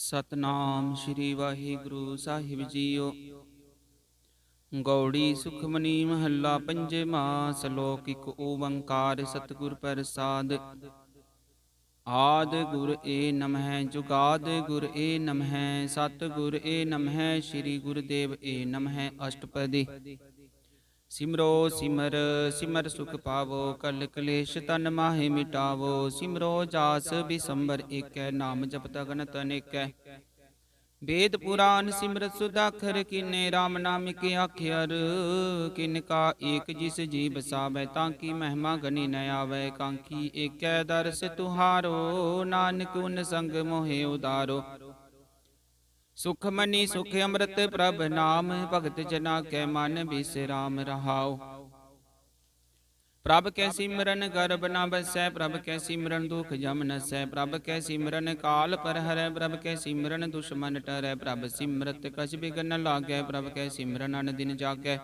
सतनाम श्री वाहिगुरु साहिब जीओ। गौड़ी सुखमनी महला पंजवा। सलोक इक ओंकार सतगुर प्रसाद। आद गुर ए नमः जुगाद गुर ए नमः सतगुर ए नमः श्री गुरुदेव ए नमः। अष्टपदी। सिमरो सिमर सिमर सुख पावो कल कलेश तन माहे मिटावो। सिमरो जास बिसंबर एक नाम जपत अगनत अनेक। वेद पुराण सिमरत सुदाखर किन्ने राम नाम के आख्यर। किनका एक जिस जी बसावै तांकी महिमा गनी न आवै। कांकी एक दरस तुहारो नानक उन संग मोहे उदारो। सुख मनी सुख अमृत प्रभ नाम भगत जना कै मन बिसराम रहाओ। प्रभ कै सिमरन गर्भ न बसै प्रभ कै सिमरन दुख जम नसै। प्रभ कै सिमरन काल पर हरै प्रभ कै सिमरन दुश्मन टरै। प्रभ सिमरत कछ बिघन न लागै प्रभ कै सिमरन अन दिन जागै।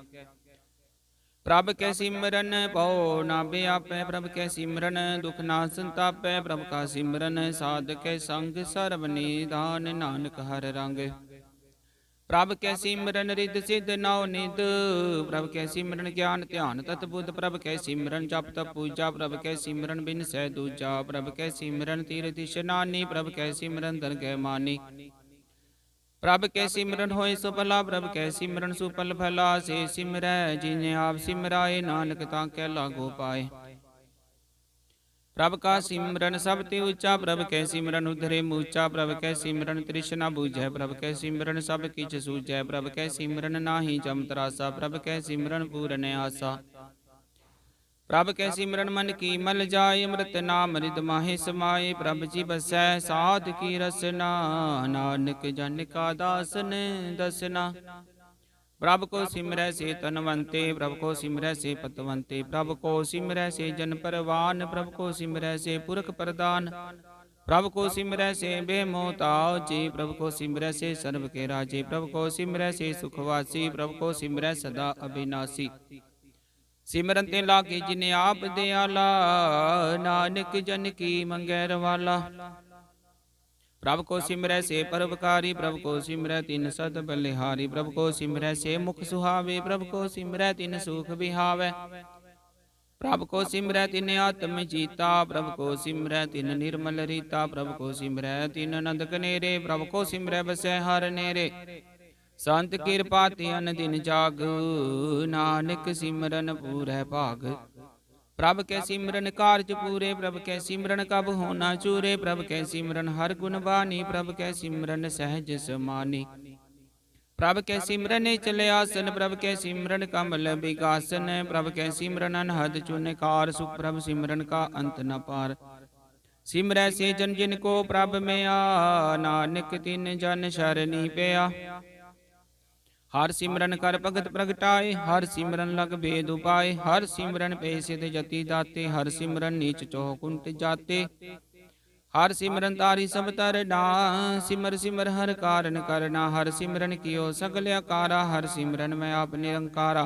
प्रभ कै सिमरन पौ ना व्यापै प्रभ कै सिमरन दुख ना संतापै। प्रभ का सिमरन साध कै संग सर्व निधान नानक हर रंग। प्रभ कै सिमरन रिद सिद्ध नौ निध प्रभ कै सिमरन ज्ञान ध्यान तत बुद्ध। प्रभ कै सिमरन जप तप पूजा प्रभ कै सिमरन बिन सै दूजा। प्रभ कै सिमरन तीरथ इशनानी प्रभ कै सिमरन दरगह मानी। प्रभ कै सिमरन होए सुफला प्रभ कै सिमरन सुफल फला। से सिमरै जिने आप सिमराए नानक तांकै लागो पाए। प्रभ का सिमरन सब ते ऊंचा प्रभ कै सिमरन उधरे मूचा। प्रभ कै सिमरन तृष्णा बूझै प्रभ कै सिमरन सब किछ सूझै। प्रभ कै सिमरन नाहि जम त्रासा प्रभ कै सिमरन पूरन आसा। प्रभ कै सिमरन मन की मल जाय अमृत नाम रिद माहे समाये। प्रभ जी बसै साध की रसना नानक जन का दासन दसना। प्रभ को सिमरै से तनवंते प्रभ को सिमरै से पतवंते। प्रभ को सिमरै से जन परवान प्रभ को सिमरै से पुरख प्रदान। प्रभ को सिमरै से बेमोताओ जी प्रभ को सिमरै से सर्व के राजे। प्रभ को सिमरै से सुखवासी प्रभ को सिमरै सदा अविनाशी। सिमरन ते लागे जिने आप दयाला नानक जन की मंगै रवाला। प्रभ को सिमरै से परोपकारी प्रभ को सिमरै तिन सद बलिहारी। प्रभ को सिमरै से मुख सुहावे प्रभ को सिमरै तिन सुख बिहावै। प्रभ को सिमरै तिन आत्म जीता प्रभ को सिमरै तिन निर्मल रीता। प्रभ को सिमरै तिन नंद कनेरे प्रभ को सिमरै बसै हर नेरे। संत कृपा ते अन दिन जाग नानक सिमरन पूरै भाग। प्रभ कै सिमरन कारज पूरे प्रभ कै सिमरन कब होना चूरे। प्रभ कै सिमरन हर गुण बानी प्रभ कै सिमरन सहज समानी। प्रभ कै सिमरन चले आसन प्रभ कै सिमरन कमल बिगासन। प्रभ कै सिमरन अनहद चुनकार सुख प्रभ सिमरन का अंत न पार। सिमरै से जन जिन को प्रभ में आ नानक तिन जन शरणी पिया। हर सिमरन कर भगत प्रगटाए हर सिमरन लग भेद उपाय। हर सिमरन पे सिध जति दाते हर सिमरन नीच चौकुंट जाते। हर सिमरन तारी सब तर डा सिमर सिमर हर कारण करना। हर सिमरन कियो सगल अकारा हर सिमरन में आप निरंकारा।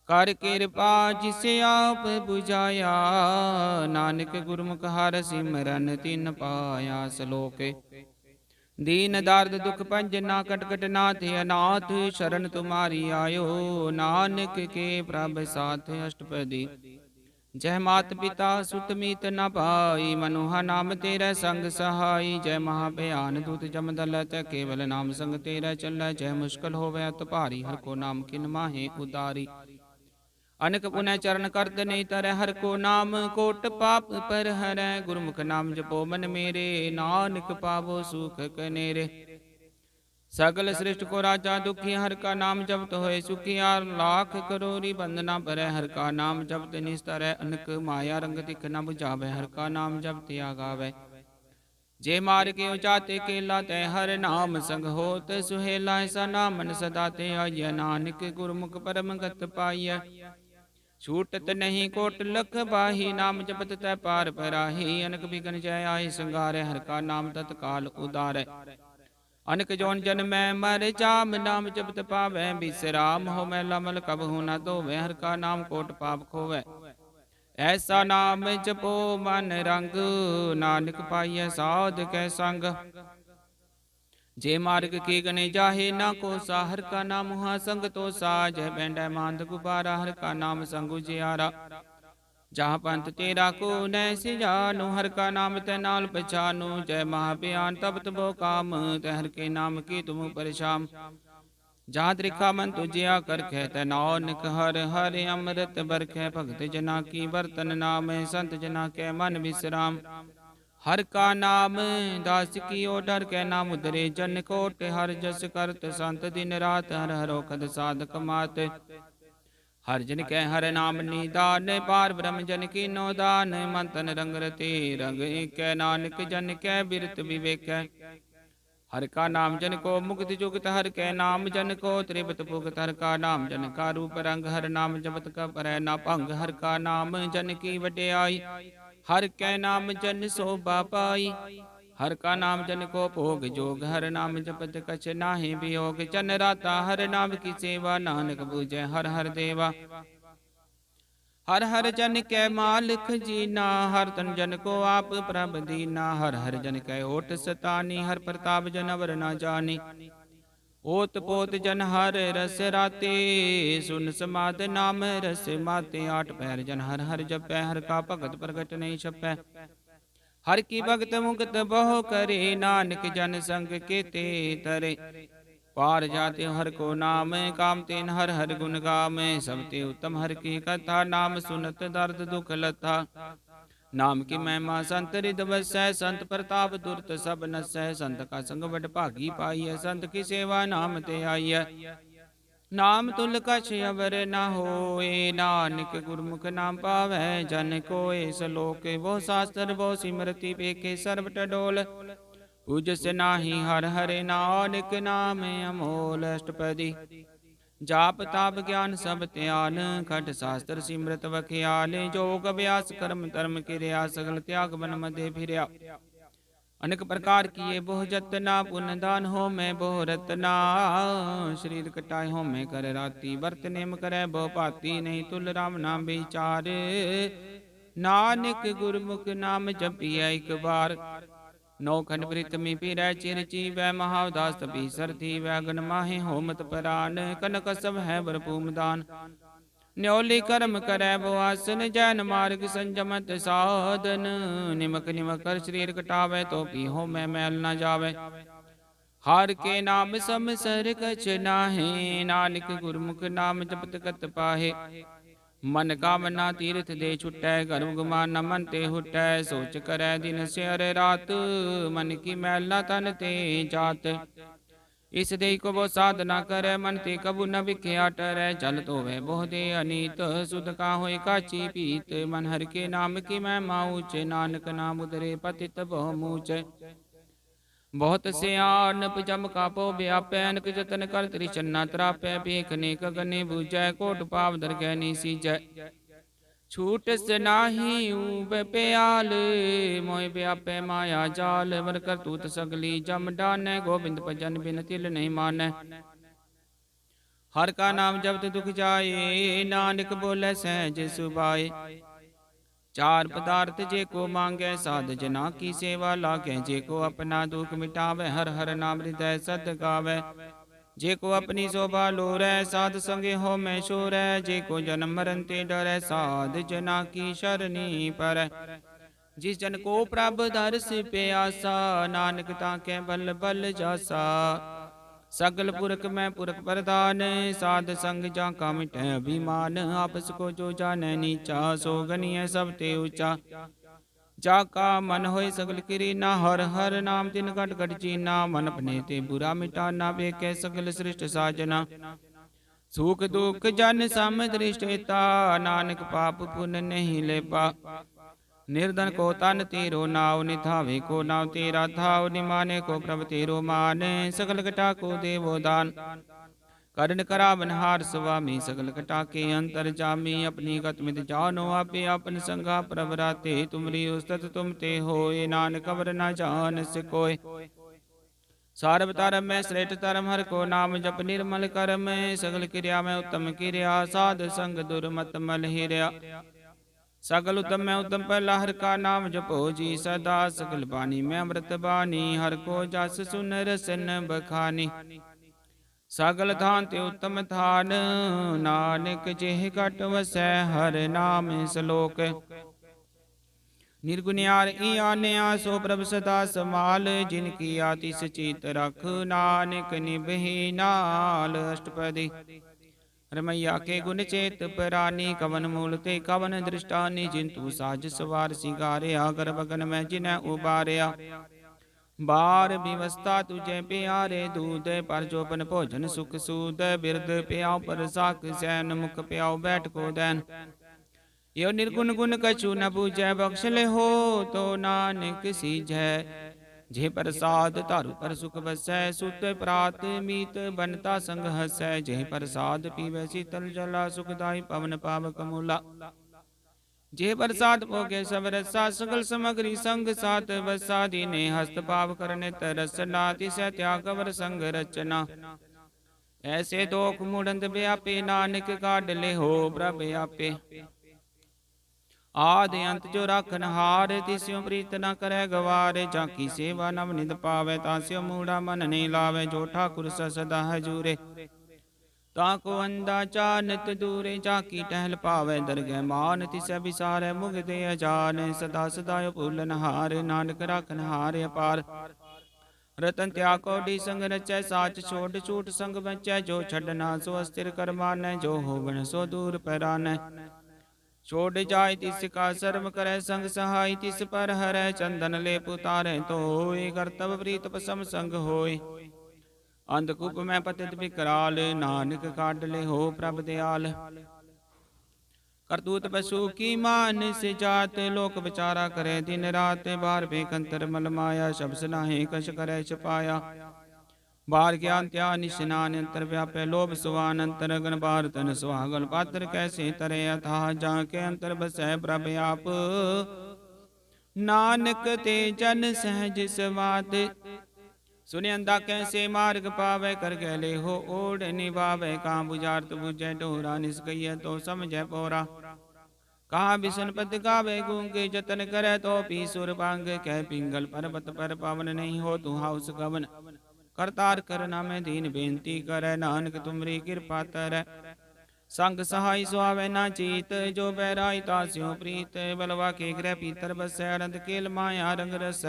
कर कृपा जिसे आप बुझाया नानक गुरमुख हर सिमरन तिन पाया। सलोक दीन दार्द दुख पंजना कटकट नाथ अनाथ। शरण तुम्हारी आयो नानक के प्रभ साथ। अष्टपदी। जय मात पिता सुत मीत न पाई मनोहा नाम तेरा संग सहाई। जय महाभयान दूत जम दल तै केवल नाम संग तेरा चलै। जय मुश्किल होवे अत भारी हर को नाम किन माहे उदारी। अनक पुनः चरण करत नहीं तरह हर को नाम। कोट पाप पर हरै गुरमुख नाम जपो मन मेरे। नानक पावो सुख कनेरे। सगल सृष्ट को राजा दुखी हर का नाम जपत होए सुखिया। लाख करोड़ी बंदना पर हर का नाम जपत निस्तर। अनक माया रंग दिख न बुझावे हर का नाम जपत आगावे। जे मार के उचाते केला तय हर नाम संग होत सुहेला। ऐसा नामन सदा ते आय नानक गुरमुख परम गत पाय। छूटत नहीं कोट लख बाही नाम जपत तै पार पराही। अनक बिघन जय आय संगारे हर का नाम तत्काल उदारै। अनक जोन जन मैं मर जाम नाम जपत पावै बिसराम। हो मैला मल कबहु न धोवै हर का नाम कोट पाप खोवै। ऐसा नाम जपो मन रंग नानक पाइय साध कै संग। जे मार्ग के गने जाहे ना को सा, हर का नाम हुआ संग तो सा। जय बैंड मांद गुबारा, हर का नाम संग उजियारा। जहाँ पंथ तेरा को नैसे जानो, हर का नाम ते नाल पहचानो। जय महाबयान तब तबो काम, ते हर के नाम की तुम परेशान। जहाँ त्रिखा मन तुझिया कर कहते नानक, हर हर अमृत बरख। भगत जना की बर्तन नाम, संत जना के मन विश्राम। हर का नाम दास की ओडर के नाम उधरे, जन कोट हर जस करत संत। दिन रात हर हरो खद साधक मात। हर जन के हर नाम निदान, पार ब्रह्म जन की नो दान। मंतन रंग रते रंग के, नानक जन के बिरत विवेक। हर का नाम जन को मुक्ति जुगत, हर के नाम जन को त्रिपत भुगत। हर का नाम जन का रूप रंग, हर नाम जपत का पर ना भंग। हर का नाम जन की वड्याई, हर कै नाम जन शोभा पाई। हर का नाम जन को भोग जोग, हर नाम जपत कछ नाहि वियोग। जन राता हर नाम की सेवा, नानक बूझे हर हर देवा। हर हर जन कै मालिक जीना, हर तन जन को आप प्रभ दीना। हर हर जन कै ओट सतानी, हर प्रताप जन अवर ना जानी। ओत पोत जन हर रस राते, सुन समाद नाम रस माते। आठ पैर जन हर हर जपै, हर का भगत प्रगट नहीं छपै। हर की भगत मुगत बहु करे, नानक जन संग केते तरे। पार जाते हर को नाम, काम तेन हर हर गुण गाम। सबते उत्तम हर की कथा, नाम सुनत दर्द दुख लथा। नाम की महिमा संत हृद बसै, संत प्रताप दुर्त सब नसै। संत का संग बड़ भागी पाई, संत की सेवा नाम ते आई। नाम तुल कछ अवर न होए, नानक गुरमुख नाम पावै जन कोय। सलोक वो शास्त्र वो सिमरति, पेखे सर्व टडोल। पूजस नाही हर हरे, नानक नाम अमोल। अष्टपदी जाप ताप ज्ञान सब त्यान, खट शास्त्र सिमरत वख्याल। जोग अभ्यास कर्म धर्म किरया, सगल त्याग बन मध्य फिरया। अनेक प्रकार किए बहु जतना, पुण्य दान हो मैं बहु रतना। शरीर कटाए हो मैं कर राती, वर्त नेम करे बहु पाती। नहीं तुल राम नाम विचार, नानक गुरमुख नाम जपिए एक बार। नौखंड प्रीतमी पीरै चिर चीवै, महाउदास तपी सरथी वै। गण माहे होमत परान, कनक सब है भरपूम दान। न्योली कर्म करे वो आसन, जैन मार्ग संजमत साधन। निमक निमक कर शरीर कटावे, तो पी हो मैं मैल न जावे। हर के नाम सम सर कछ नाहे, नानक गुरमुख नाम जपत कत पाहे। मन कामना तीर्थ दे छुटै, गर्भ गुमान मन ते हुटै। सोच करै दिन स्यर रात, मन की मैल न तन ते जात। इस दे को वो साधना करे, मन ते कबू न विख्या टरै। चल तो वह बोह दे अनीत, सुध का होय काची पीत। मन हर के नाम की महिमा ऊँच, नानक नाम उदरे पतित बहु मूच। बहुत सियान जम कापो व्यापै, अनक जतन कर त्रिशन्ना त्रापै। पेखने गगने बूझै, कोट पाव दरगहनी सीजै। छूट से नाही ऊब प्याल, मोय व्यापै माया जाल। वर करतूत सगली जम डानै, गोविंद भजन बिन तिल नहीं मानै। हर का नाम जपत दुख जाए, नानक बोले सहज सुभाए। चार पदार्थ जे को मांगे, साध जना की सेवा लागे। जे को अपना दुख मिटावे, हर हर नाम हृदय सद गावे। जे को अपनी शोभा लोरै, साध संगे हो मैं शोरै। जे को जन्म मरण ते डरै, साध जना की शरणी पर। जिस जन को प्रभ दर्श प्यासा, नानक ताके बल बल जासा। सगल पुरख में पुरख प्रधान, साध संग जाका मिटै अभिमान। आपस को जो जाने नीचा, सो गनिय सब ते ऊंचा। जाका मन होय सगल किरीना, हर हर नाम तिन घट घट चीना। मन अपने ते बुरा मिटाना, बेकै सगल सृष्ट साजना। सुख दुख जन सम दृष्टिता, नानक पाप पुण्य नहीं लेपा। निर्धन को तन तेरो नाव, निधावे को नाव तेरा धाव। निमाने को प्रभ तेरो मान, सकल कटा को देवो दान। करण करावन हार स्वामी, सकल कटा के अंतर जामी। अपनी गत मित जानो आपे, अपन संगा प्रभ राते। तुमरी उस्तत तुम ते होए, नानक अवर न जान से कोय। सारभ धर्म में श्रेष्ठ धर्म, हर को नाम जप निर्मल कर्म। सगल क्रिया में उत्तम क्रिया, साध संग दुर्मत मल हिरया। सकल उत्तम मैं उत्तम पहला हर का नाम जपो जी सदा। सकल बानी में अमृत बानी हर को जस सुन रसन बखानी। सकल थान ते उत्तम थान नानक जेह घट वसै हर नाम सलोक। निर्गुणियार आन्या सो प्रभ सदा समाल। जिनकी आतिश चित रख नानक निभहि नाल। अष्टपदी। रमैया के गुण चेत परानी कवन मूल ते कवन दृष्टानी। जिंतु साज सवार सिगारिया कर बगन में जिन्हें उबारिया। बार विवस्था तुझे प्यारे दूध पर जोपन भोजन सुख सूद। बिरद प्याओ पर साक सैन मुख प्याओ बैठ को दैन। यो निर्गुण गुण कछु न पूजै बख्श ले हो तो नानक सीजै। जे प्रसाद तारु पर सुख बसै सुत प्रात मीत बनता संग हसै। जे प्रसाद पीवै शीतल जला सुखदाई पवन पावक मूला। जे प्रसाद भोगे सब रसा सकल समग्री संग सात वसा। दीने हस्त पाव करने तरसना तिसै त्याग वर संग रचना। ऐसे दोख मुड़ंद व्यापे नानक काढ ले हो प्रभ आपे। आदि अंत जो राखन हार तिस्यो प्रीत न करे गवार। जाकी सेवा नव निध पावे तास्यो मूढ़ा मन नहीं लावे। जो ठाकुर सदा हजूरे ताको अंधा चानत दूरे। जाकी टहल पावे दरगह मान तिसै बिसारे मुग दे अजान। सदा सदा भूलन हार नानक राखन हार अपार। रतन त्याग कौडी संग रचै साच छोड़ छूट संग बचै। जो छड़ना सो अस्थिर कर मानै जो होवन सो दूर पैरानै। छोड़ जाय तिसका सर्व करे संग सहाय। तिस पर हरै चंदन लेप उतारे तो होय। कर्तव्य प्रीत पसम संग होय। अंधकूप में पतित विकराल नानक काढ ले हो प्रभ दयाल। करतूत पशु की मानस जात लोक विचारा करे दिन रात। बार बेकंतर मल माया शब्द नाहे कश करे छपाया। बार ज्ञान त्या निशनान अंतर व्यापे लोभ सुवान। अंतर गण बार तन सुहागल पात्र कैसे तरे अथा। जाके अंतर बसै प्रभ आप नानक ते जन सहज समात। सुने अंधा कैसे मार्ग पावे कर गले हो ओढ़ निभावे। कहाँ बुझारत बुझे डोरा निष्कैय तो समझे पोरा। कहाँ बिसन पद गावे गूंगे जतन करे तो पी सुर बांग। कह पिंगल पर्वत पर पावन नहीं हो तू हाउस गवन। करतार करना में दीन बेनती करे नानक तुमरी कृपा तर। संग सहाय सुहावे ना चीत जो बैराई तास्यो प्रीत। बलवा के ग्रह पीतर बसै अनंत केल माया रंग रस।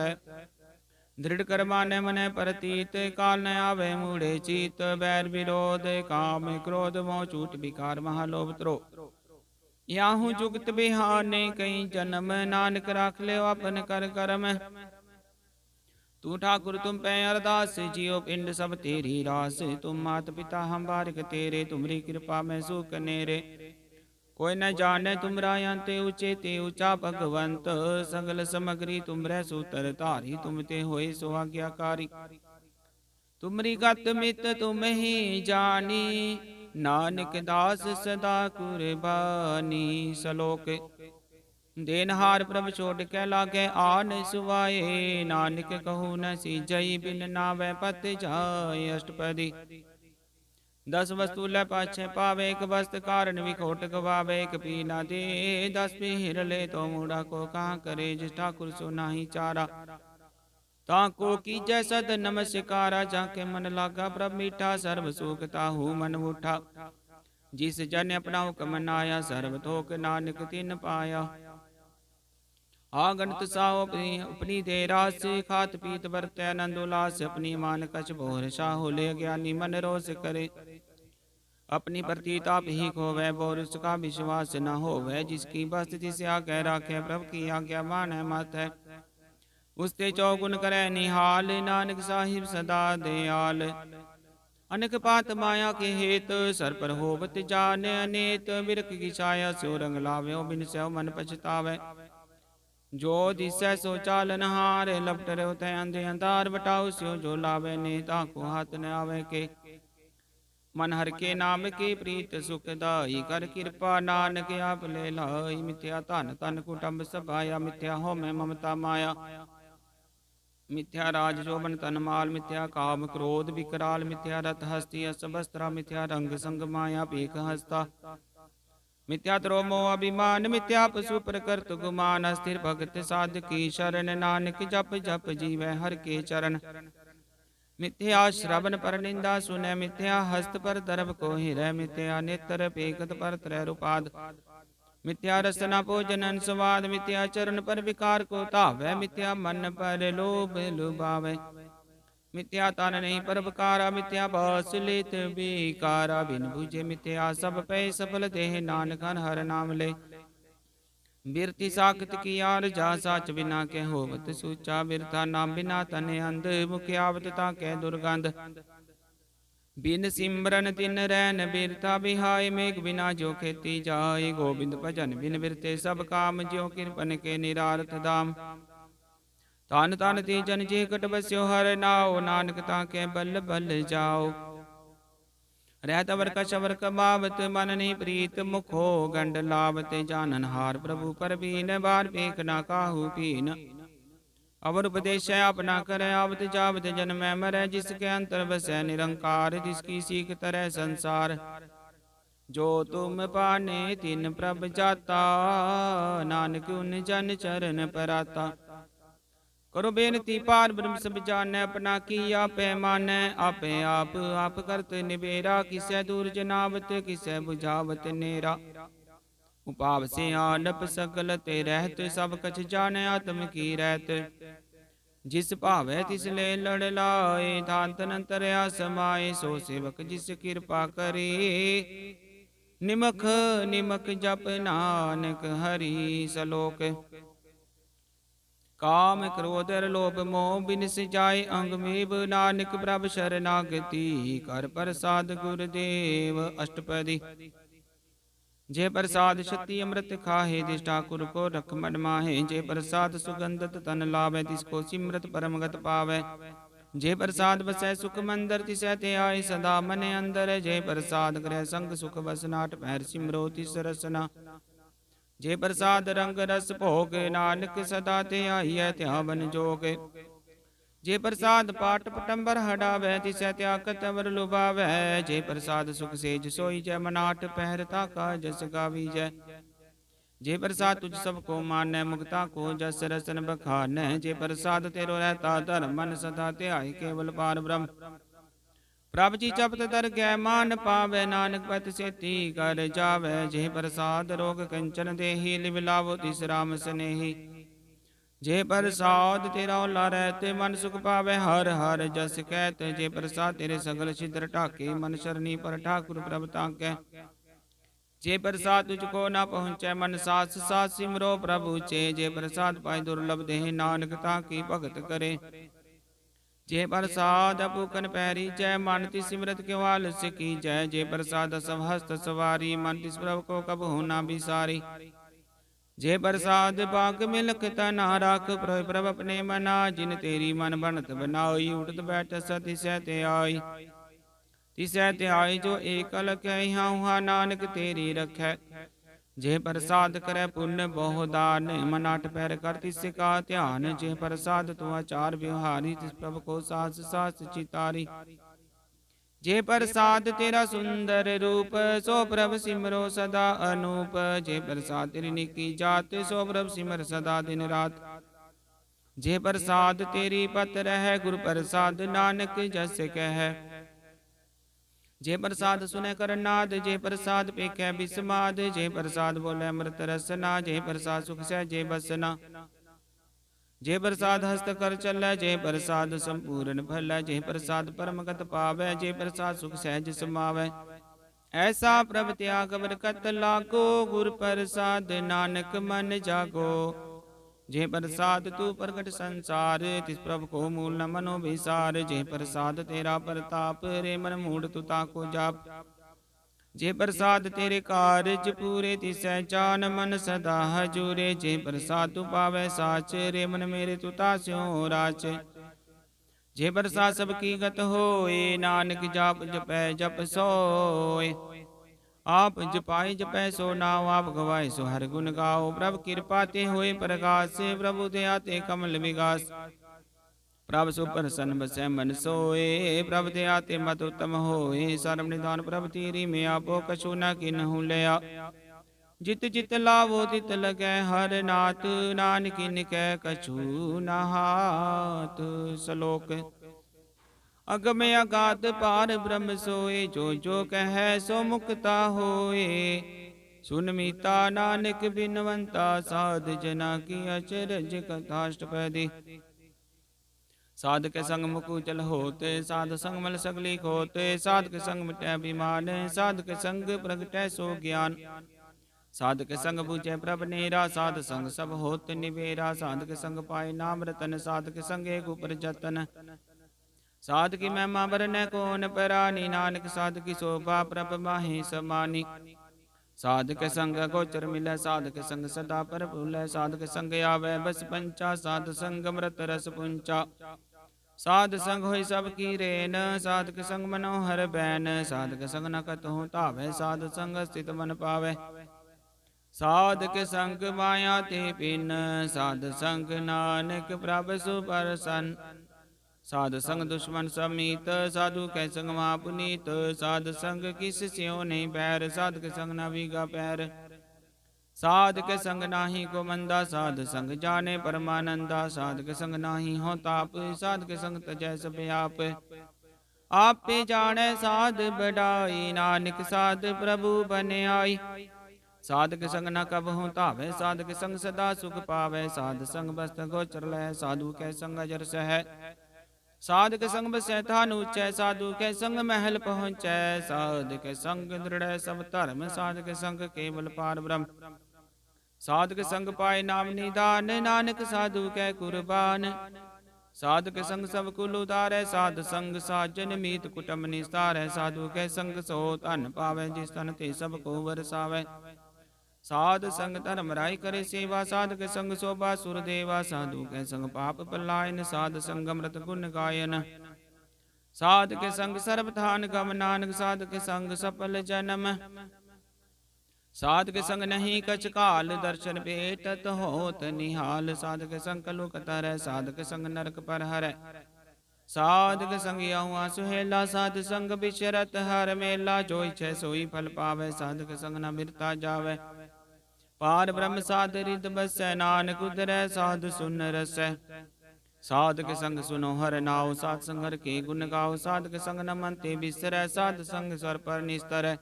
दृढ़ कर माने मने परतीत काल न आवे मूढ़े चीत। बैर विरोध काम क्रोध मोह चूट विकार महालोभ त्रो। याहू जुगत बिहाने कई जन्म नानक राख ले अपन कर करम। तू ठाकुर तुम पे अरदास जियो पिंड सब तेरी रास। तुम मात पिता हम बारिक तेरे तुमरी कृपा में सुख नेरे। कोई न जाने तुमरा अंत ऊंचे ते ऊंचा भगवंत। सगल समग्री तुमरे सूतर तारी तुम ते होए सो आज्ञाकारी। तुमरी गत मित तुम ही जानी नानक दास सदा कुर्बानी। सलोक देनहार प्रभ छोड़ के लागे आन सुवाए। नानक कहू न सीजई बिन नावे पत जाए। अष्टपदी। 10 वस्तु ले पाछे पावे एक वस्त कारण विखोट गवावे। एक पी ना दे 10 पीर ले तो मूढ़ा को कहाँ करे। जिस ठाकुर सो नाही चारा ताको कीजै सद नमस्कारा। जाके मन लागा प्रभ मीठा सर्व सुख ताहू मन उठा। जिस जन अपना हुक्म मनाया सर्व थोक नानक तिन पाया। आगणत साओ अपनी दे रास खात पीत बरतै आनंद उल्लास। अपनी मान कछ भोर साहो ले ज्ञानी मन रोस करे। अपनी प्रतीत आप ही खोवै बोर उसका विश्वास न होवै। जिसकी बस्त तिसे आगे राखे प्रभु की आज्ञा मानै मत है। उसते चौगुन करे निहाल नानक साहिब सदा दयाल। अनक पात माया के हेत सर पर होवत जान अनेत। बिरख की छाया सो रंग लाव्यो बिन सो मन पछतावे। जो दिसै सो चालन हार लपट रहो तै अंधे अंधार। बटाऊ स्यो जो लावे नेता को हाथ न आवे के। मन हर के नाम के प्रीत सुखदाई कर कृपा नानक आप ले लाई। मिथ्या धन तन कुटुंब सभाया मिथ्या हो मैं ममता माया। मिथ्या राज जोबन तन माल मिथ्या काम क्रोध विकराल। मिथ्या रथ हस्ती अस बस्त्रा मिथ्या रंग संग माया पीख हस्ता। मिथ्या द्रोह मोह अभिमान मिथ्या पशु प्रकृत गुमान स्थिर भगत साध की शरण नानक जप जप जीवै हर के चरण। मिथ्या श्रवण पर निंदा सुनै मिथ्या हस्त पर दर्भ को हिरै मिथ्या नेत्र पेकत पर त्रय रूपाद। मिथ्या रसना भोजन स्वाद मिथ्या चरण पर विकार को धावै मिथ्या मन पर लोभ लुभावै। मिथ्या तन नहीं परोपकारा मिथ्या बास लेत बेकारा बिन बुझे मिथ्या सब पै सफल देह नानक हर नाम ले। बिरति साखत की यार जा साच बिना के होवत सूचा बिरथा नाम बिना तने अंध मुख्यावत ताके दुर्गंध। बिन सिमरन तिन रैन बिरथा बिहाय मेघ बिना जो खेती जाय। गोविंद भजन बिन बिरते सब काम ज्यो कृपन के निरारथ धाम। तान तान तीजन जी कट बस्यो हर नाओ नानक ताके बल बल जाओ। रहत वर कशवर कमावत मन नहीं प्रीत मुखो गंड लावत। जानन हार प्रभु पर बीन बार पेख ना काहू पीन। अवर उपदेश अपना करे आवत जावत जन्म मरै जिसके अंतर बसै निरंकार। जिसकी सीख तरह संसार जो तुम पाने तिन प्रभ जाता। नानक उन जन चरण पराता। करो बेनती पार ब्रह्म सब जानै अपना किया पैमानै। आपे आप करत निबेरा किसै दूर जनावत किसै बुझावत नेरा। उपाव से आलप सकल ते रहत सब कछ जाने आत्म की रहत। जिस भावै तिस ले लड़ लाए धात अंतरया समाए। सो सेवक जिस कृपा करे निमख निमक जप नानक हरि सलोक। काम क्रोध लोभ मोह बिनिस जाय अंग मेव। नानक प्रभ शरणागति कर प्रसाद गुरुदेव अष्टपदी। जे प्रसाद शक्ति अमृत खाहे तिस ठाकुर को रख मन माहे। जे प्रसाद सुगंधत तन लावे तिसको सिमरत परमगत पावे। जे प्रसाद बसै सुख मंदर तिसै ते आए सदा मन अंदर। जे प्रसाद गृह संग सुख बस नाट पैर सिमरो तिस रसना। जे प्रसाद रंग रस भोग नानक सदा ते आइय त्यावन जोग। जे प्रसाद पाट पटंबर हटावै तिसै त्यागत अवर लुभावै। जे प्रसाद सुख सेज सोई जय मनाट पहर ताका जस गावी जय। जे प्रसाद तुझ सबको मानै मुक्ता को जस रसन बखानै। जे प्रसाद तेरो रहता धर्म मन सदा ध्याय केवल पार ब्रह्म। प्रभ जी जपत दर गै मान पावै नानक पत सेती कर जावै। जे प्रसाद रोग कंचन देही लिव लावो तिस राम स्नेही। जे प्रसाद तेरा लारैत मन सुख पावै हर हर जस कहत। जे प्रसाद तेरे सगल छिद्र ढाके मन शरणी पर ठाकुर प्रभ ताकै। जे प्रसाद तुझको न पहुँचै मन सास सास सिमरो प्रभु चे। जे प्रसाद पाई दुर्लभ देह नानक ताकी भगत करे। जे प्रसाद अपूकन पैरी जय मन तिस सिमरत के वालस की जय। जे प्रसाद सब हस्त सवारी मन तिस प्रभु को कबहु ना बिसारी। जे प्रसाद बाग मिलख तना राख प्रभु अपने मना। जिन तेरी मन बनत बनाई उठत बैठ तिसै ते आई। तिसै ते आई जो एक अलख है नानक तेरी रखै। जे प्रसाद करे पुण्य बहु दान मन आठ पैर कर तिस का ध्यान। जे प्रसाद तू आचार व्यवहारी तिस प्रभु को सास सास चितारी। जे प्रसाद तेरा सुंदर रूप सो प्रभु सिमरो सदा अनूप। जे प्रसाद तेरी निकी जात सो प्रभु सिमर सदा दिन रात। जे प्रसाद तेरी पत रह गुरु प्रसाद नानक जस कह। जे प्रसाद सुने कर नाद जे प्रसाद पेखै बिस्माद। जे प्रसाद बोले अमृत रसना जे प्रसाद सुख सहजे बसना। जे प्रसाद हस्त कर चलै जे प्रसाद संपूर्ण भलै। जे प्रसाद परमगत पावै जे प्रसाद सुख सहज समावै। ऐसा प्रभ त्याग बरकत लागो गुर प्रसाद नानक मन जागो। जे प्रसाद तू प्रगट संसार तिस प्रभु को मूल न मनो विसार। जे प्रसाद तेरा प्रताप रे मन मूढ़ तू ताको जाप। जे प्रसाद तेरे कारज पूरे तिसै जान मन सदा हजूरे। जे प्रसाद तू पावै साच रे मन मेरे तू तास्यो राच। जे प्रसाद सबकी गत होए नानक जाप जपै जप सोए। आप जपाई जपै सो नाव आप गवाए सो हर गुण गाओ। प्रभु कृपा ते होए प्रकाश प्रभु दया ते कमल विगास। प्रभु सो प्रसन्न बसै मन सोए प्रभु दया ते मत उत्तम होए। सर्व निधान प्रभु तेरी में आपो कछु न किन्हु लिया। जित जित लावो तित लगै हर नाथ, नानक निकै कछु न हाथ। श्लोक। अगम अगाध पार ब्रह्म सोए, जो जो कहै सो मुक्ता होए। सुन मीता नानक बिनवंता, साध जना की अचरज कथाष्टपदी। साध के संग मुकुचल होते, साध संग मल सगली खोते। साध के संग मिटै अभिमान, साध के संग प्रगटै सो ज्ञान। साध के संग बूझै प्रभ नेरा, साध संग सब होत निबेरा। साध के संग पाए नाम रतन, साध के संग एक ऊपर जतन। साध की महिमा बरनै कौन परानी, नानक साध की शोभा प्रभ माहि समानी। साध के संग गोचर मिलै, साध के संग सदा पर भूलै। साध के संग आवै बस पंचा, साध संग अमृत रस पुंचा। साध संग होई सब की रेन, साध के संग मनोहर बैन। साध के संग न कतहु तावै, साध संग स्थित मन पावै। साध के संग माया ते पिन, साध संग नानक प्रभ सुपरसन। साध संग दुश्मन समीत, साधु कै संग महापुनीत। साध संग किस स्यों नहीं बैर, साध के संग न भीगा पैर। साध के संग नाही को मंदा, साध संग जाने परमानंदा। साध के संग नाही हो ताप, साध के संग तजै सब आप। आपे जाने साध बढ़ाई, नानक साध प्रभु बने आई। साध के संग न कबहु तावै, साध के संग सदा सुख पावै। साध संग बस्त गोचर लै, साधु कै संग अजर सहै। साध के संग बसै थान ऊँचै, साधु के संग महल पहुँचै। साध के संग दृढ़ सब धर्म, साध के संग केवल पार ब्रह्म। साध के संग पाए नाम निदान, नानक साधु कै कुर्बान। साध के संग सब कुल उदारै, साध संग साजन मीत कुटुम निस्तारै। साधु के संग सो धन पावै, जिस तन ते सब को बरसावै। साध संग धर्म राय करे सेवा, साध के संग शोभा सुर देवा। साधु के संग पाप पलायन, साध संग अमृत गुण गायन। साध के संग सर्वथान गम, नानक साध के संग सफल जन्म। साध के संग नहीं कछ काल, दर्शन भेटत होत निहाल। साध के संग कलु कतरै, साध के संग नरक पर हरै। साध के संग यहुआ सुहेला, साध संग बिचरत हर मेला। जोई छे सोई फल पावै, साध के संग न बिरता जावै। पार ब्रह्म साध रिद बसै, नानक उदरै साध सुन रसै। साध के संग सुनो हर नाव, साध संग हर के गुण गाओ। साध के संग न मन ते बिसरै, साध संग स्वर पर निस्तरै।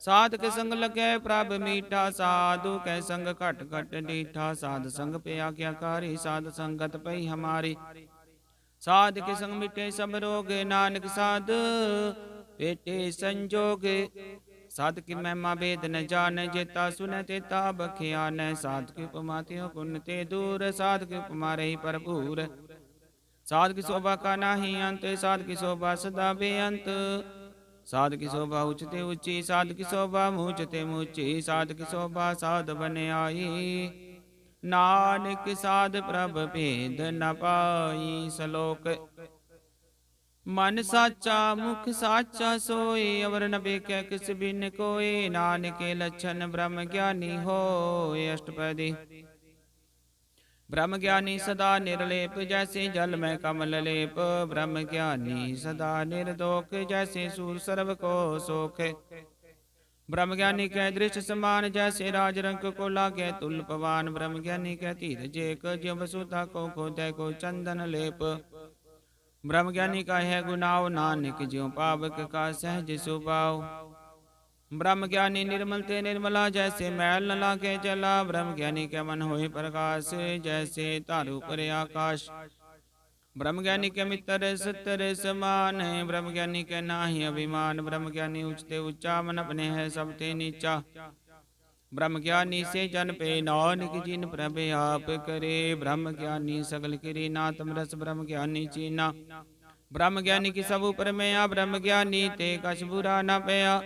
साध के संग लगे प्रभ मीठा, साधु के संग घट घट डीठा। साध संग पे आज्ञाकारी, साध संगत पई हमारी। साध के संग मिटे सब रोग, नानक साध पेटे संजोग। साध की महिमा भेद न जान, जेता सुन तेता बखियान। साध की उपमा त्यो गुण ते दूर, साध की उपमा रही भरपूर। साध की शोभा का नाही अंत, साध की शोभा सदा बेअंत। साध की शोभा उचते ऊंची, साध की शोभा मूचते मूची। साध की शोभा साध बन आई, नानक साध प्रभ भेद न पाई। श्लोक। मन साचा मुख साचा सोए, अवर न बेकै किस बिन कोय। नानक लक्षण ब्रह्म ज्ञानी होय। अष्टपदी। ब्रह्म ज्ञानी सदा निर्लेप, जैसे जल में कमल लेप। ब्रह्म ज्ञानी सदा निर्दोष, जैसे सूर सर्व को सोख। ब्रह्म ज्ञानी कै दृष्ट समान, जैसे राज रंग को लागे तुल पवान। ब्रह्म ज्ञानी कै धीरज एक, ज्यों वसुधा को खोदै को चंदन लेप। ब्रह्म ज्ञानी का है गुनाव, नानक ज्यों पावक का सहज स्वभाव। ब्रह्म ज्ञानी निर्मल ते निर्मला, जैसे मैल न लागे जला। ब्रह्म ज्ञानी के मन होए प्रकाश, जैसे तारू पर आकाश। ब्रह्म ज्ञानी के मित्र सत्तर समान है, ब्रह्म ज्ञानी के नाही अभिमान। ब्रह्म ज्ञानी उचते ऊंचा, मन अपने है सबते नीचा। ब्रह्म ज्ञानी से जन पे नानक, जिन प्रभ आप करे। ब्रह्म ज्ञानी सगल किरी नातम रस, ब्रह्म ज्ञानी चीना। ब्रह्म ज्ञानी की सब ऊपर मैया, ब्रह्म ज्ञानी ते कछ बुरा न पया।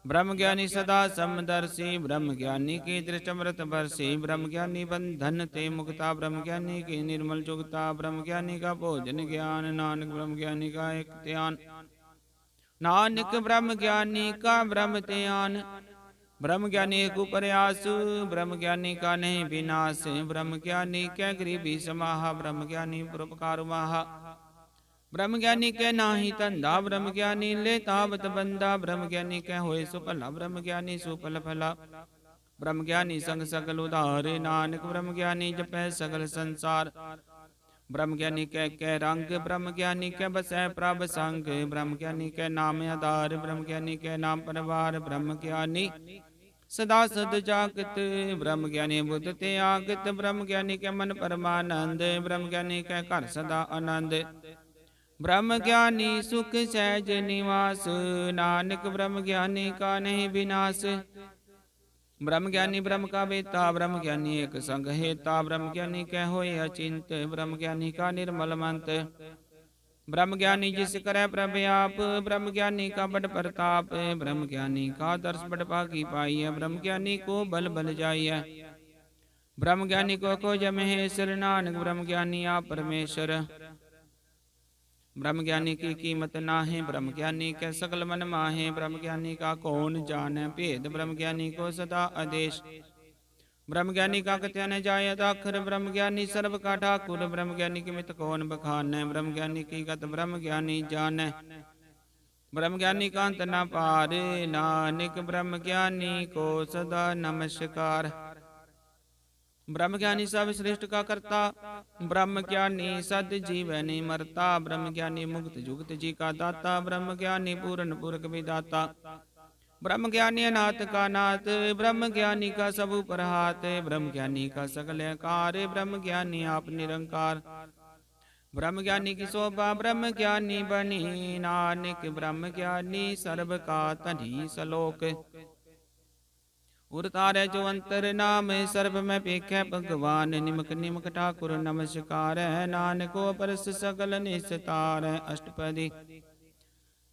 ब्रह्म ज्ञानी सदा समदर्शी, ब्रह्म ज्ञानी की दृष्टि अमृत बरसी। ब्रह्म ज्ञानी बंधन ते मुक्ता, ब्रह्म ज्ञानी की निर्मल जुगता। ब्रह्म ज्ञानी का भोजन ज्ञान, नानक ब्रह्म ज्ञानी का एक ध्यान। नानक ब्रह्म ज्ञानी का ब्रह्म ध्यान। ब्रह्म ज्ञानी एक प्रयास, ब्रह्म ज्ञानी का नहीं विनाश। ब्रह्म ज्ञानी कै गरीबी समाहा, ब्रह्म ज्ञानी परोपकार माहा। ब्रह्म ज्ञानी के नाही धंधा, ब्रह्म ज्ञानी ले तावत बंदा। ब्रह्म ज्ञानी के होए सुफला, ब्रह्म ज्ञानी सुफल फला। ब्रह्म ज्ञानी संग सकल उधार, नानक ब्रह्म ज्ञानी जपै सकल संसार। ब्रह्म ज्ञानी कै रंग, ब्रह्म ज्ञानी कै बसै प्रभ संग, ब्रह्म ज्ञानी कै नाम आधार, ब्रह्म ज्ञानी कै नाम परिवार। ब्रह्म ज्ञानी सदा सद जागत, ब्रह्म ज्ञानी बुद्ध ते आगत, ब्रह्म ज्ञानी कै मन परमानंद, ब्रह्म ज्ञानी कै घर सदा आनंद। ब्रह्म ज्ञानी सुख सहज निवास, नानक ब्रह्म ज्ञानी का नहीं विनाश। ब्रह्म ज्ञानी ब्रह्म का बेता, ब्रह्म ज्ञानी एक संग हेता, ब्रह्म ज्ञानी कह होय अचिंत, ब्रह्म ज्ञानी का निर्मल मंत। ब्रह्म ज्ञानी जिस करे प्रभ आप, ब्रह्म ज्ञानी का बड़ प्रताप, ब्रह्म ज्ञानी का दर्श बड़ भागी पाई है, ब्रह्म ज्ञानी को बल बल जाइए। ब्रह्म ज्ञानी को खोज महेश्वर, नानक ब्रह्म ज्ञानी आप परमेश्वर। ब्रह्म ज्ञानी की कीमत नाहे, ब्रह्म ज्ञानी के सकल मन माहे, ब्रह्म ज्ञानी का कौन जाने भेद, ब्रह्म ज्ञानी को सदा आदेश। ब्रह्म ज्ञानी का कथ्य न जाय अदाखर, ब्रह्म ज्ञानी सर्व का ठाकुर, ब्रह्म ज्ञानी की मित कौन बखाने, ब्रह्म ज्ञानी की गत ब्रह्म ज्ञानी जाने। ब्रह्म ज्ञानी का अंत न पार, नानक ब्रह्म ज्ञानी को सदा नमस्कार। ब्रह्म ज्ञानी सब श्रेष्ठ का करता, ब्रह्म ज्ञानी सद जीव नहीं मरता, ब्रह्म ज्ञानी मुक्त जुगत जी का दाता, ब्रह्म ज्ञानी पूर्ण पुरख विदाता। ब्रह्म ज्ञानी अनाथ का नाथ, ब्रह्म ज्ञानी का सब ऊपर हाथ, ब्रह्म ज्ञानी का सकल कार्य, ब्रह्म ज्ञानी आप निरंकार। ब्रह्म ज्ञानी की शोभा ब्रह्म ज्ञानी बनी, नानक ब्रह्म ज्ञानी सर्व का तनि सलोक। उरतार जो अंतर नाम, सर्व में पेख्य भगवान, निमक निमक ठाकुर नमस्कार। नानको परस सकल निस्तार, अष्टपदी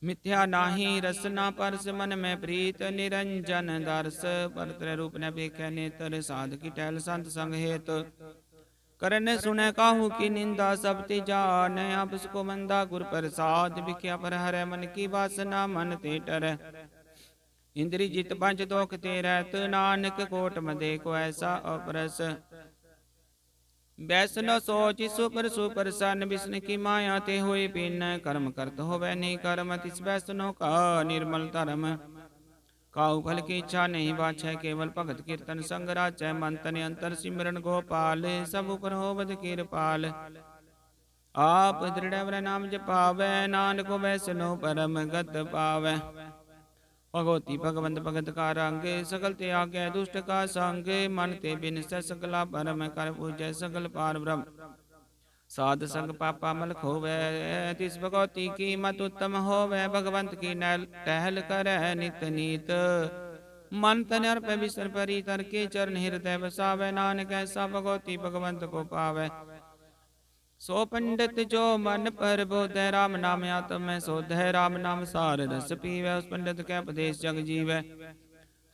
मिथ्या नाही रसना परस, मन में प्रीत निरंजन दर्श। परत्र रूप न पेख्य नेत्र, साध की टहल संत संग हेत। करन सुने काहू की निंदा, सब ते जान आपस को मंदा। गुर प्रसाद बिख्या पर हरै, मन की वासना मन ते टर। इंद्री जित पंच दोख ते रहत, नानक कोट मदे को ऐसा अपरस। बैसनो सोच सुपर सुपर सन, विष्णु की माया ते होए पिन। कर्म करत होवे नहीं कर्म, तिस बैसनो का निर्मल धर्म। काहू फल की इच्छा नहीं बाछै, केवल भगत कीर्तन संग राचै। मन तन अंतर सिमरन गोपाल, सब उपर होवत कृपाल। आप दृढ़ नाम जपावै, नानक वैसनो परम गत पावै। भगवती भगवंत भगत का रंग, सकल त्याग दुष्ट का संग। मन ते बिन सकला परम, कर पूजै सकल पार ब्रह्म। साध संग पापा मल खोवै, तिस भगवती की मत उत्तम होवै। भगवंत की नैल टहल करੈ नित नीत, मन तन अर्प बिसर परी तर के चरण हृदय बसावै। नानक ऐसा भगवती भगवंत को पावै। सो पंडित जो मन पर बोधै, राम नाम आत्म में सोधै। राम नाम सार रस पीवै, उस पंडित कै उपदेश जग जीवै।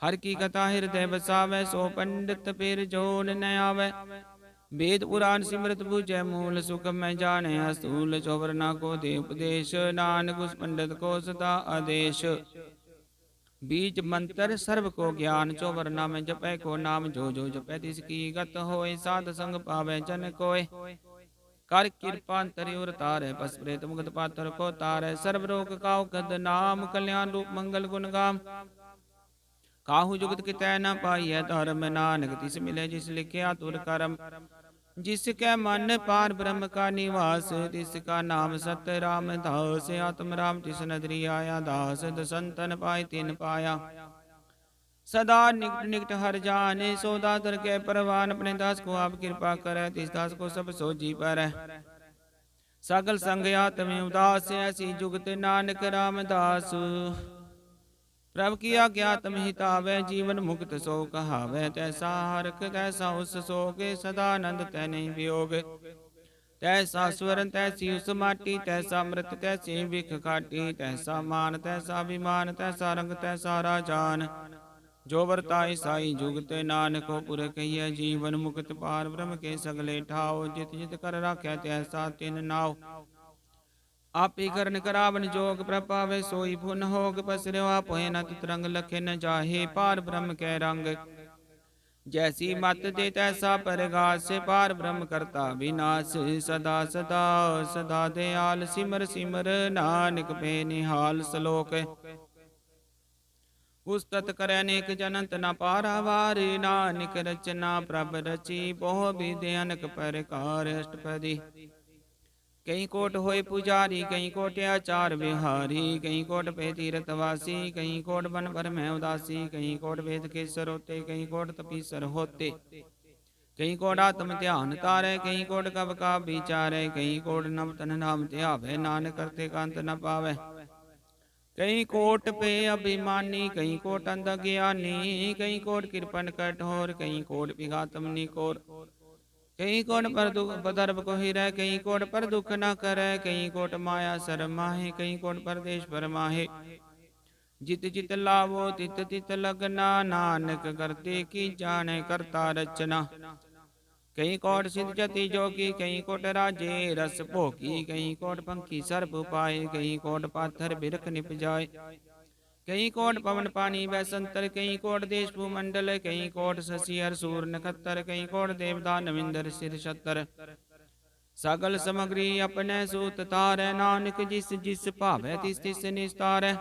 हर की कथा हृदय बसावै, सो पंडित फिर जोन न आवै। वेद पुराण सिमरत बूझै, मूल सुख में जाने असूल। चौवरना को दे उपदेश, नानक उस पंडित को सदा आदेश। बीज मंत्र सर्व को ज्ञान, चौवरना में जपै को नाम। जो जो जपै तिसकी गत होय, साध संग पावै जन कोय। कर कृपा तरि उर तारै, पस प्रेत मुगत पातर को तारै। सर्व रोग काहु कद नाम, कल्याण रूप मंगल गुण गाम। काहू जुगत कितै न पाइयै धर्म, नानक तिस मिले जिस लिखिया तुर करम। जिसकै मन पार ब्रह्म का निवास, तिसका नाम सत्य राम दास। आत्म राम तिस नदरी आया दास, दसंतन पाय तिन पाया। सदा निकट निकट हर जाने, सो दातर के परवान। अपने दास को आप कृपा करे, तिस दास को सब सोजी पर। सकल संग आत्म उदास, ऐसी जुगत नानक रामदास। प्रभु की आज्ञा तुम हितावै, जीवन मुक्त सो कहावै। तैसा हरख तैसा उस सोग, सदानंद तै नहीं वियोग। तैसा स्वरण तैसी उस माटी, तैसा मृत तैसी बिख खाटी। तैसा मान तैसा विमान, तैसा रंग तैसा राजान। जो वर्ताई साई जुगत, नानक पुर कहिए जीवन मुक्त। पार ब्रह्म के सगले ठाव, जित जित कर राख्या तैसा तिन नाव। आपी करन करावन जोग, प्रपावे सोई पुन होग। पसरो आप न तितरंग, लखे न जाहे पार ब्रह्म कै रंग। जैसी मत दे तैसा परगास, पार ब्रह्म करता विनाश। सदा सदा सदा दयाल, सिमर सिमर नानक पे निहाल। सलोक ਉਸਤਤ ਕਰੈ ਅਨੇਕ ਜਨੰਤ ਨ ਪਾਰਾਵਾਰ, ਨਾਨਕ ਰਚਨਾ ਪ੍ਰਭ ਰਚੀ ਬਹੁ ਵਿਧ ਅਨਕ ਪ੍ਰਕਾਰ। ਅਸ਼ਟਪਦੀ। ਕਈ ਕੋਟ ਹੋਏ ਪੁਜਾਰੀ, ਕਈ ਕੋਟ ਆਚਾਰ ਵਿਹਾਰੀ, ਕਈ ਕੋਟ ਪੇ ਤੀਰਥ ਵਾਸੀ, ਕਈ ਕੋਟ ਬਨ ਪਰ ਮੈਂ ਉਦਾਸੀ, ਕਈ ਕੋਟ ਵੇਦ ਕੇ ਸਰੋਤੇ, ਕਈ ਕੋਟ ਤਪੀਸਰ ਹੋਤੇ, ਕਈ ਕੋਟ ਆਤਮ ਧਿਆਨ ਤਾਰੈ, ਕਈ ਕੋਟ ਕਬ ਕਾ ਵਿਚਾਰੈ, ਕਈ ਕੋਟ ਨਵ ਤਨ ਨਾਮ ਧਿਆਵੈ, ਨਾਨਕ ਕਰਤੇ ਕੰਤ ਨ ਪਾਵੈ। ਕਈ ਕੋਟ ਪੇ ਅਭਿਮਾਨੀ, ਕਈ ਕੋਟ ਅੰਧ ਗਿਆਨੀ, ਕਈ ਕੋਟ ਕਿਰਪਨ ਕਠੋਰ, ਕਈ ਕੋਟ ਵਿਗਾਤਮ ਨਿਕੋਰ, ਕਈ ਕੋਟ ਪਰ ਦੁਖ ਪਦਰਬ ਕੋ ਹਿਰੈ, ਕਈ ਕੋਟ ਪਰ ਦੁਖ ਨ ਕਰੈ, ਕਈ ਕੋਟ ਮਾਇਆ ਸਰ ਮਾਹੇ, ਕਈ ਕੋਟ ਪਰਦੇਸ਼ ਪਰ ਮਾਹੇ। ਜਿਤ ਜਿਤ ਲਾਵੋ ਤਿਤ ਤਿਤ ਲਗਨਾ, ਨਾਨਕ ਕਰਤੇ ਕੀ ਜਾਣੈ ਕਰਤਾ ਰਚਨਾ। ਕਈ ਕੋਟ ਸਿਧ ਜਤੀ ਜੋਗੀ, ਕਈ ਕੋਟ ਰਾਜੇ ਰਸ ਭੋਗੀ, ਕਈ ਕੋਟ ਪੰਖੀ ਸਰਬ ਪਾਏ, ਕਈ ਕੋਟ ਪਾਥਰ ਬਿਰਖ ਨਿਪਜਾਏ, ਕਈ ਕੋਟ ਪਵਨ ਪਾਣੀ ਬੈਸੰਤਰ, ਕਈ ਕੋਟ ਦੇਸ਼ ਭੂਮੰਡਲ, ਕਈ ਕੋਟ ਸਸੀ ਹਰ ਸੂਰ ਨਖੱਤਰ, ਕਈ ਕੋਟ ਦੇਵਤਾ ਨਵਿੰਦਰ ਸਿਰ ਛਤਰ। ਸਗਲ ਸਮਗਰੀ ਆਪਣੇ ਸੂਤ ਤਾਰੈ, ਨਾਨਕ ਜਿਸ ਜਿਸ ਭਾਵੈ ਤਿਸ ਤਿਸ ਨਿਸਤਾਰੈ।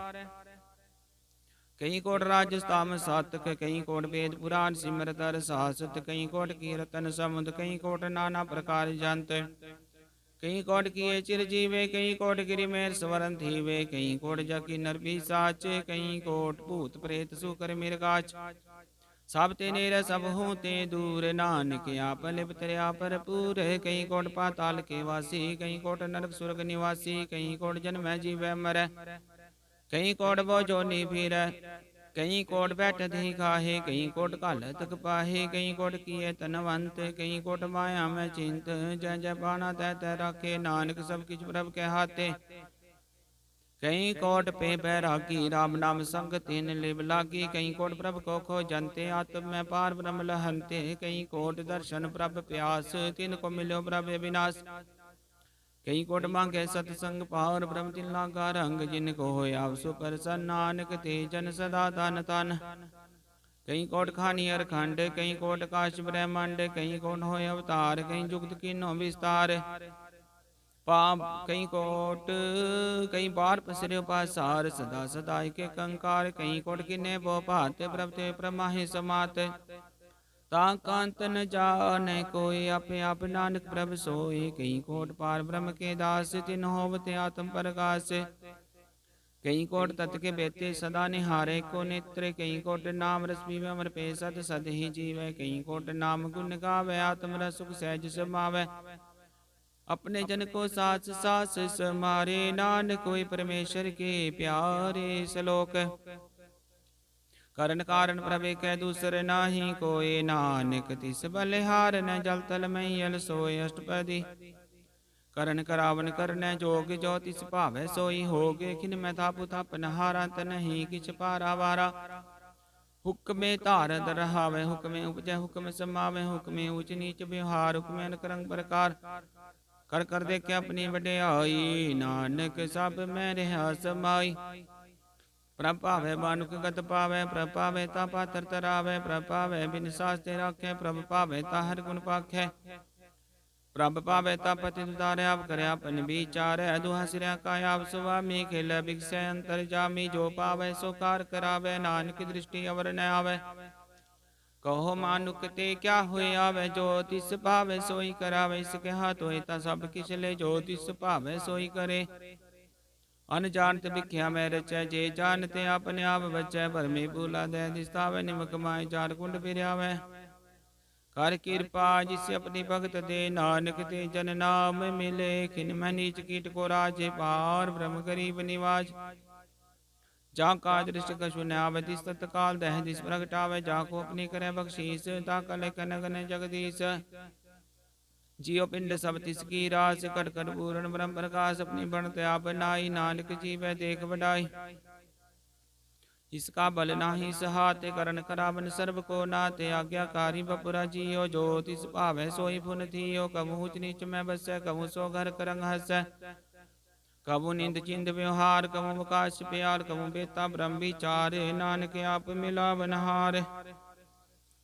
ਕਈ ਕੋਟ ਰਾਜਸਥਾਮ ਸਾਤਕ, ਕਈ ਕੋਟ ਵੇਦ ਪੁਰਾਨ ਸਿਮਰਤ ਹਰ ਸਾਸਤ, ਕਈ ਕੋਟ ਕੀਰਤਨ ਸਮੁਦ, ਕਈ ਕੋਟ ਨਾਨਾ ਪ੍ਰਕਾਰ ਜੰਤ, ਕਈ ਕੋਟ ਕੀਏ ਚਿਰ ਜੀਵੇ, ਕਈ ਕੋਟ ਗਿरि ਮੇਰ ਸਵਰਨ ਥੀਵੇ, ਕਈ ਕੋਟ ਜਕੀ ਨਰ ਵੀ ਸਾਚੇ, ਕਈ ਕੋਟ ਭੂਤ ਪ੍ਰੇਤ ਸੂਕਰ ਮਿਰਗਾਚ। ਸਭ ਤੇ ਨੇਰੇ ਸਭ ਹੂੰ ਤੇ ਦੂਰ, ਨਾਨਕ ਆਪ ਲਿਪਤ ਰਿਆ ਭਰਪੂਰ। ਕਈ ਕੋਟ ਪਾਤਾਲ ਕੇ ਵਾਸੀ, ਕਈ ਕੋਟ ਨਰਕ ਸੁਰਗ ਨਿਵਾਸੀ, ਕਈ ਕੋਟ ਜਨਮੈ ਜੀਵੈ ਮਰੈ, ਕਈ ਕੋਟ ਬੋ ਜੋਨੀ ਫਿਰੈ, ਕਈ ਕੋਟ ਬੈਠਤ ਹੀ ਖਾਹੇ, ਕਈ ਕੋਟ ਘਾਲਤ ਪਾਹੇ, ਕਈ ਕੋਟ ਕੀਏ ਤਨਵੰਤ, ਕਈ ਕੋਟ ਮਾਇਆ ਮੈਂ ਚਿੰਤ। ਜੈ ਜੈ ਬਾਣਾ ਤੈ ਤੈ ਰਾਖੇ, ਨਾਨਕ ਸਭ ਕਿਛ ਪ੍ਰਭ ਕੇ ਹਾਤੇ। ਕਈ ਕੋਟ ਪੇ ਬੈਰਾਗੀ, ਰਾਮ ਨਾਮ ਸੰਗ ਤਿਨ ਲਿਵ ਲਾਗੀ, ਕਈ ਕੋਟ ਪ੍ਰਭ ਕੋ ਖੋ ਜੰਤੇ, ਆਤਮ ਮੈਂ ਪਾਰ ਬ੍ਰਹਮ ਲਹੰਤੇ, ਕਈ ਕੋਟ ਦਰਸ਼ਨ ਪ੍ਰਭ ਪਿਆਸ, ਤਿਨ ਕੋ ਮਿਲਿਓ ਪ੍ਰਭ ਅਬਿਨਾਸ਼। ਕਈ ਕੋਟ ਮੰਗੇ ਸਤ ਸੰਗ ਪਾਰ, ਬ੍ਰਹਮ ਤਿਨ ਲਾਗਾ ਰੰਗ, ਜਿਨ ਕੋ ਹੋਇਆ ਸੋ ਪ੍ਰਸੰਨ, ਨਾਨਕ ਤੇ ਜਨ ਸਦਾ ਧਨ ਧਨ। ਕਈ ਕੋਟ ਖਾਨੀ ਅਰ ਖੰਡ, ਕਈ ਕੋਟ ਕਾਸ਼ ਬ੍ਰਹਮੰਡ, ਕਈ ਕੋਟ ਹੋਏ ਅਵਤਾਰ, ਕਈ ਜੁਗਤ ਕੀਨੋ ਵਿਸਤਾਰ। ਪਾਪ ਕਈ ਕੋਟ ਕਈ ਬਾਰ ਪਸਰਿਓ ਪਾਸਾਰ, ਸਦਾ ਸਦਾ ਏਕੇ ਕੰਕਾਰ, ਕਈ ਕੋਟ ਕਿਨੇ ਬੋ ਭਾਤ, ਪ੍ਰਭ ਤੇ ਪ੍ਰਮਾਹਿ ਸਮਾਤ। ਤਾ ਕਾਂਤ ਨ ਜਾਣੈ ਕੋਈ, ਆਪੇ ਆਪ ਨਾਨਕ ਪ੍ਰਭ ਸੋਈ, ਕਈ ਕੋਟ ਪਾਰ ਬ੍ਰਹਮ ਕੇ ਦਾਸ, ਤਿਨ ਹੋਵਤ ਆਤਮ ਪ੍ਰਗਾਸ। ਕਈ ਕੋਟ ਤਤ ਕੇ ਬੇਤੇ ਸਦਾ ਨਿਹਾਰੇ ਕੋ ਨੇਤਰ, ਕਈ ਕੋਟ ਨਾਮ ਰਸ ਪੀਵੈ ਅਮਰ ਪੇ ਸਦ ਸਦ ਹੀ ਜੀਵੈ, ਕਈ ਕੋਟ ਨਾਮ ਗੁਣ ਗਾਵੈ, ਆਤਮ ਰਸ ਸੁਖ ਸਹਿਜ ਸਮਾਵੈ। अपने जन को सास सास समारे, नानक कोई परमेश्वर के प्यारे। श्लोक। करण कारण प्रभे कै दूसर नाही कोय, नानक तिस बलिहार न जल तल मैयल सोय। अष्टपदी। करण करावन करनै जोग, जो तिस भावै सोई होगे, खिन मैं थापु थापन हारा, तनहि किछ पारावारा। हुक्मे धारत रहावै, हुक्मे उपजै हुक्म समावै, हुक्मे ऊच नीच व्यवहार, हुक्मे अनक रंग प्रकार। कर कर देखे अपनी वड्याई, नानक सब मैं रहा समाई। प्रभ पावै बानुक गत पावै, प्रभ पावै ता पातर तरावै, प्रभ पावै बिन सास्ते राखै, प्रभ पावै ता हर गुण पाखै। प्रभ पावै ता पति उतारै, आप करे अपन विचारै, दुहा सिरया का आप सुवामी, खेल बिगसै अंतर जामी। जो पावै सो कार करावै, नानक दृष्टि अवर न आवै। कहो मानुक ते क्या होए आवे, जो तिस भावै सोई करावे। इसके हाथ होए ता सब किछ ले, जो तिस भावै सोई करे। अनजानत बिख्या मैं रचै, जे जानते अपने आप बचै। भरमे भूला दे दिस्तावै, निमक माय चार कुंड फिरावै। कर कृपा जिस अपनी भगत दे, नानक ते जन नाम मिले। खिन मैं नीच कीट को राजे, पार ब्रह्म गरीब निवाज। जा का दृष्ट कछु न आवे, तिस तत्काल दह दिस प्रगटावे। जाको अपनी करे बख्शीस, ता कल कनगन जगदीश। जियो पिंड सब तिसकी रास, कट कट पूर्ण ब्रह्म प्रकाश। अपनी बनते आप नाई, नानक जीवै देख बढ़ाई। इसका बल नाही सहाते, करण करावन सर्व को नाते। आज्ञाकारी बपुरा जियो, जो तिस भावै सोई फुन थियो। कबहु ऊच नीच में बसै, कबहु सो घर करंग हसै। कबू निंद चिंद व्यवहार, कबू मुकाश प्यार। कबू बेता ब्रह्म विचार, नानक आप मिलावनहार।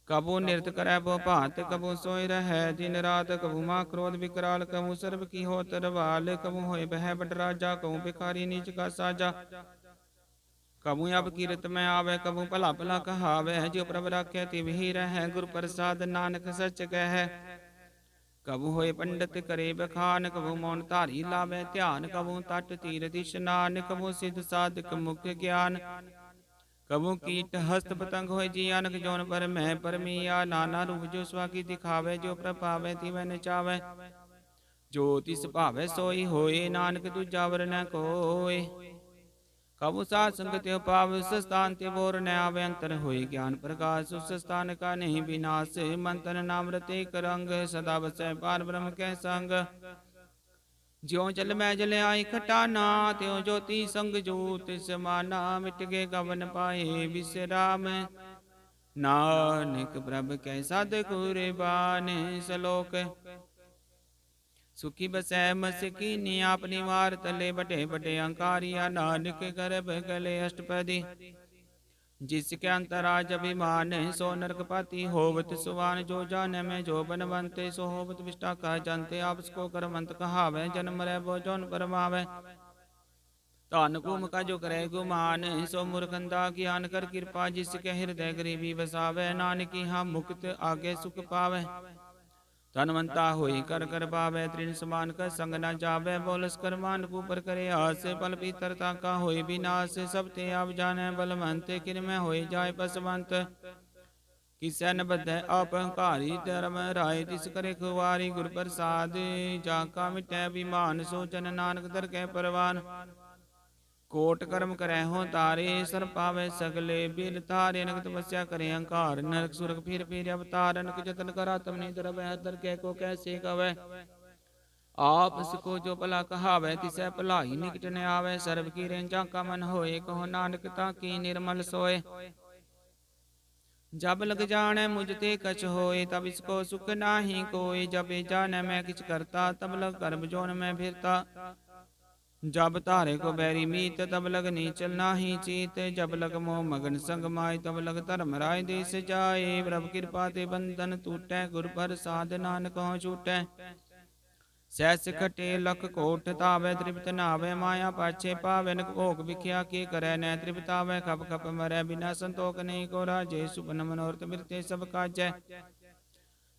कबू नृत करै बो भात, कबू सोय रहै दिन रात। कबू माँ क्रोध विकराल, कबू सर्व की हो तरवाल। कबू होय बह बट राजा, कबू भिखारी नीच का साजा। कबू अब कीरत में आवे, कबू भला भला कहावे। जो प्रभ राखे तिव ही रहे, गुर प्रसाद नानक सच कह। कबू होए पंडित करे बखान, कबू मौन धारी लावे ध्यान। कबू तट तीरथ स्नान, कबू सिद्ध साधक मुक्त ज्ञान। कबू कीट हस्त पतंग होए जी अनक जोन पर मैं परमिया। नाना रूप जो स्वाकी दिखावे, जो प्रभावे तिवै नचावे। जो तिस भावे सोई होए, नानक दूजा वर न कोय। कबू साध संग त्यो पाव, उस स्थान ते बोर न आवे। अंतर होए ज्ञान प्रकाश, उस स्थान का नहीं विनाश। मंतन नाम रते करंग, सदा बसै पार ब्रह्म के संग। ज्यों जल में जल आई खटाना, त्यों ज्योति संग जोत समाना। मिट गए गवन पाए विश्राम, नानक प्रभ कै साध कुरबान। सलोक सुखी बसै मसकीनी, आपनी वार तले बटे बटे अंकारिया। नानक गर्भ गले अष्टपदी, जिसके अंतराज अभिमान। सो नरकपाती होवत सुवान, जो जाने में जो बनवंते। सो होवत विष्टा कह जानते, आपस को करवंत कहावे। जन्म रे वो जौन परमावे, धन कुम का जो करे गुमान। सो मूर्खंदा ज्ञान कर कृपा, जिसके हृदय गरीबी बसावे। नानकी हम मुक्त आगे सुख पावे, धनवंता होई कर कर पावे। तृण समान का संग न जावे, बोलस कर मान ऊपर करे आस। पल पीतरता का होई विनाश, सब ते आप जाने बलवंत। किरमें होई जाय पसवंत, किसै न बधै अपहंकारी। धर्म राय तिस करे खुवारी, गुर प्रसाद जाका मिटै अभिमान। सो जन नानक दर के परवान, कोट कर्म करे हो तारे। सर पावे सगले बिल तारे, नक तपस्या करे अहंकार। नरक सुरक फिर अवतार, नक जतन करा तमने दरब। दर के को कैसे कवे, आप को जो भला कहावे। तिसै भलाई निकट न आवे, सर्व की रेंजा का मन होए। कहो नानक ताकी निर्मल सोए। जब लग जाने मुझ ते कछ होए, तब इसको सुख नाही कोई। जब जाने मैं किछ करता, तब लग कर्म जोन में फिरता। जब तारे को बैरी मीत, तब लग नीचल नाही चीत। जब लग मोह मगन संग माय, तब लग धर्म राय देश जाए। प्रभु कृपा ते बंधन टूटै, गुर प्रसाद नानक हों छूटै। सैस खटे लख कोट तावे, तृप्त नावे माया पाछे पावे। नक भोग विख्या के करे न तृप्तावे, खप खप मरै बिना संतोख नहीं को राजे। सुपन मनोरथ मिलते सब काजै,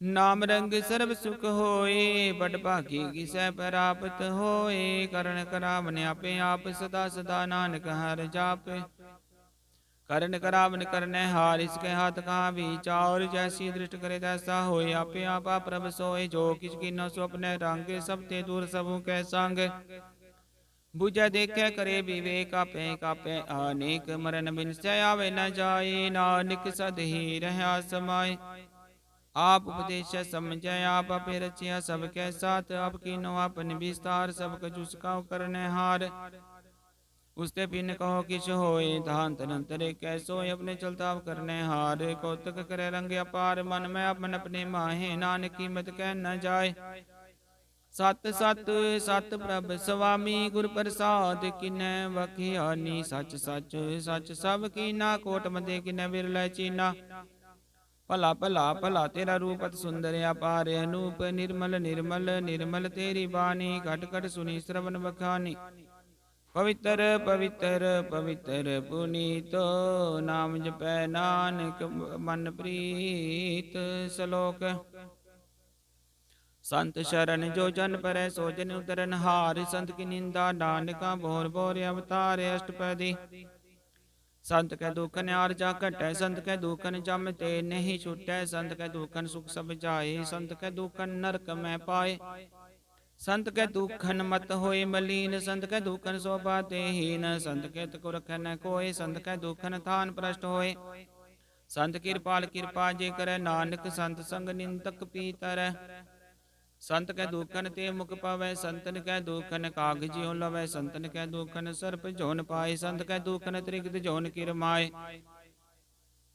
नाम रंग सर्व सुख होए। बड़ भागी किसै प्राप्त होए, करण करावन आपे आप। सदा सदा नानक हर जाप, करण करावन करने हार। इसके हाथ कहाँ विचार, जैसी दृष्ट करे तैसा होए। आपे आपा प्रभ सोए, जो किछ कीनो सो अपने रंग। सब ते दूर सबू कै संग, बुझे देखे करे विवेक। आपे कापे अनेक, मरण बिन से आवे न जाए। नानक सद ही रहा समाए, आप उपदेश समझै। आप अपे रचिया सबके साथ, आप कीनो अपन विस्तार। सब कछु उसका करने हार, उसते पिन कहो किछ होए। धान तनंतरे कैसो अपने चलता करने हार। कौतक करे रंग अपार, मन में अपन अपने माहे। नानक कीमत कह न जाए, सत सत सत प्रभ स्वामी। गुर प्रसाद किनै वखियानी, सच सच सच सब कीना। कोट मदे किनै बिरलै चीना, भला भला भला तेरा रूप अति सुंदर अपार। अनूप निर्मल निर्मल निर्मल तेरी बानी, घट घट सुनी श्रवण बखानी। पवित्र पवित्र पवित्र पुनीत, नाम जपै नानक मन प्रीत। सलोक संत शरण जो जन परै, सो जन उतरन हार। संत की निंदा नानका, भोर भोर अवतार। अष्टपदी संत कै दुख न्यार जा घटै, संत कै दुखन जम ते नहीं छूटै। संत कै दुखन सुख सब जाए, संत कै दुखन नरक में पाए। संत कै दुखन मत होए मलीन, संत कै दुखन शोभा तेहीन। संत के को रखै न कोय, संत कै दुखन थान भ्रष्ट होए। संत कृपाल कृपा जे करे, नानक संत संग निंदक पीतर। संत कै दुखन ते मुख पावै, संतन कै दुखन कागजियो लवै। संतन कै दुखन सर्प जोन पाए, संत कै दुखन त्रिगद जोन किरमाए।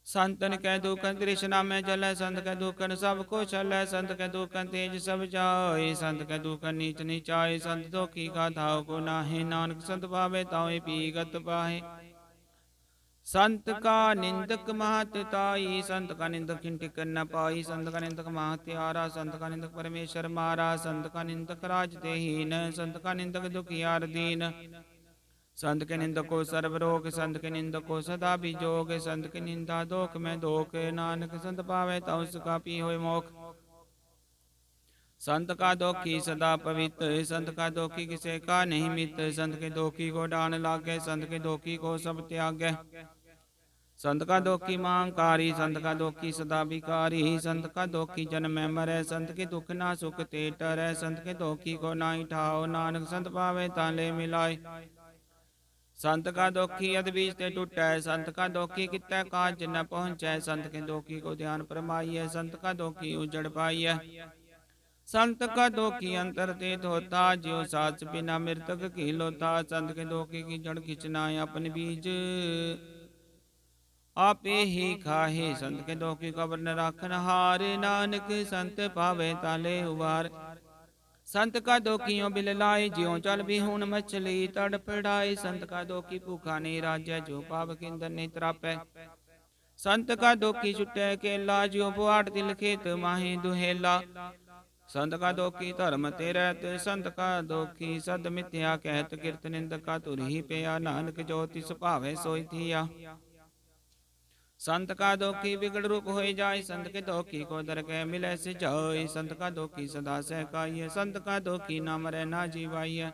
संतन कै दुखन तृष्णा में जलै, संत कै दुखन सब को छलै। संत कै दुखन तेज सब जाए, संत कै दुखन नीच नीचाए। संत दुखी का धाव को नाहे, नानक संत पावे तावे पीगत पाहे। संत का निंदक महत्ताई, संत का निंदक खिंटिक न पाई। संत का निंदक महत्यारा, संत का निंदक परमेश्वर मारा। संत का निंदक राज देहीन, संत का निंदक दुखियार दीन। संत के निंदक को सर्व रोग, संत के निंदक को सदा बिजोग। संत की निंदा दोख में दोख, नानक संत पावे तउ सुखा पी होय मोख। संत का दोखी सदा पवित्र, संत का दोखी किसे का नहीं मित्र। संत के दोखी को डान लागे, संत के दोखी को सब त्यागे। संत का दोखी मांगकारी, संत का दोखी सदा भिकारी। संत का दोखी जन्म में मरे, संत के दुख ना सुख ते टरे। संत के दोखी को नाई ठाओ, नानक संत पावे ताले मिलाए। संत का दोखी यद बीज ते टूटे, संत का दोखी कितने काज न पहुँचे। संत के दोखी को ध्यान परमाइए, संत का दोखी उजड़ पाइए। संत का दोखी अंतर तेत होता, ज्यो साच बिना मृतक की लोता। संत के दोखी की जड़ खिंचना अपन बीज, आपे ही खाहे। संत के दोखी कबर न राखन हार, नानक संत पावे ताले उबार। संत का दोखियों बिल लाए, ज्यों चल बिहून मछली तड़पड़ाए। संत का दोखी भूखा नहीं राजै, जो पाप किंदर नहीं त्रापै। संत का दोखी छुटे केला, ज्यों बुआट दिल खेत माहे दुहेला। संत का दोखी धर्म ते रहत, संत का दोखी सद मिथ्या कहत। कीर्त निंदक का तुर ही पिया, नानक जो तिस भावे सोई थिया। संत का दोखी बिगड़ रूप हो जाए, संत के दोखी को दर के मिले से जाए। संत का दोखी सदा सहकाइए, संत का दोखी ना मरे ना जीवाइए।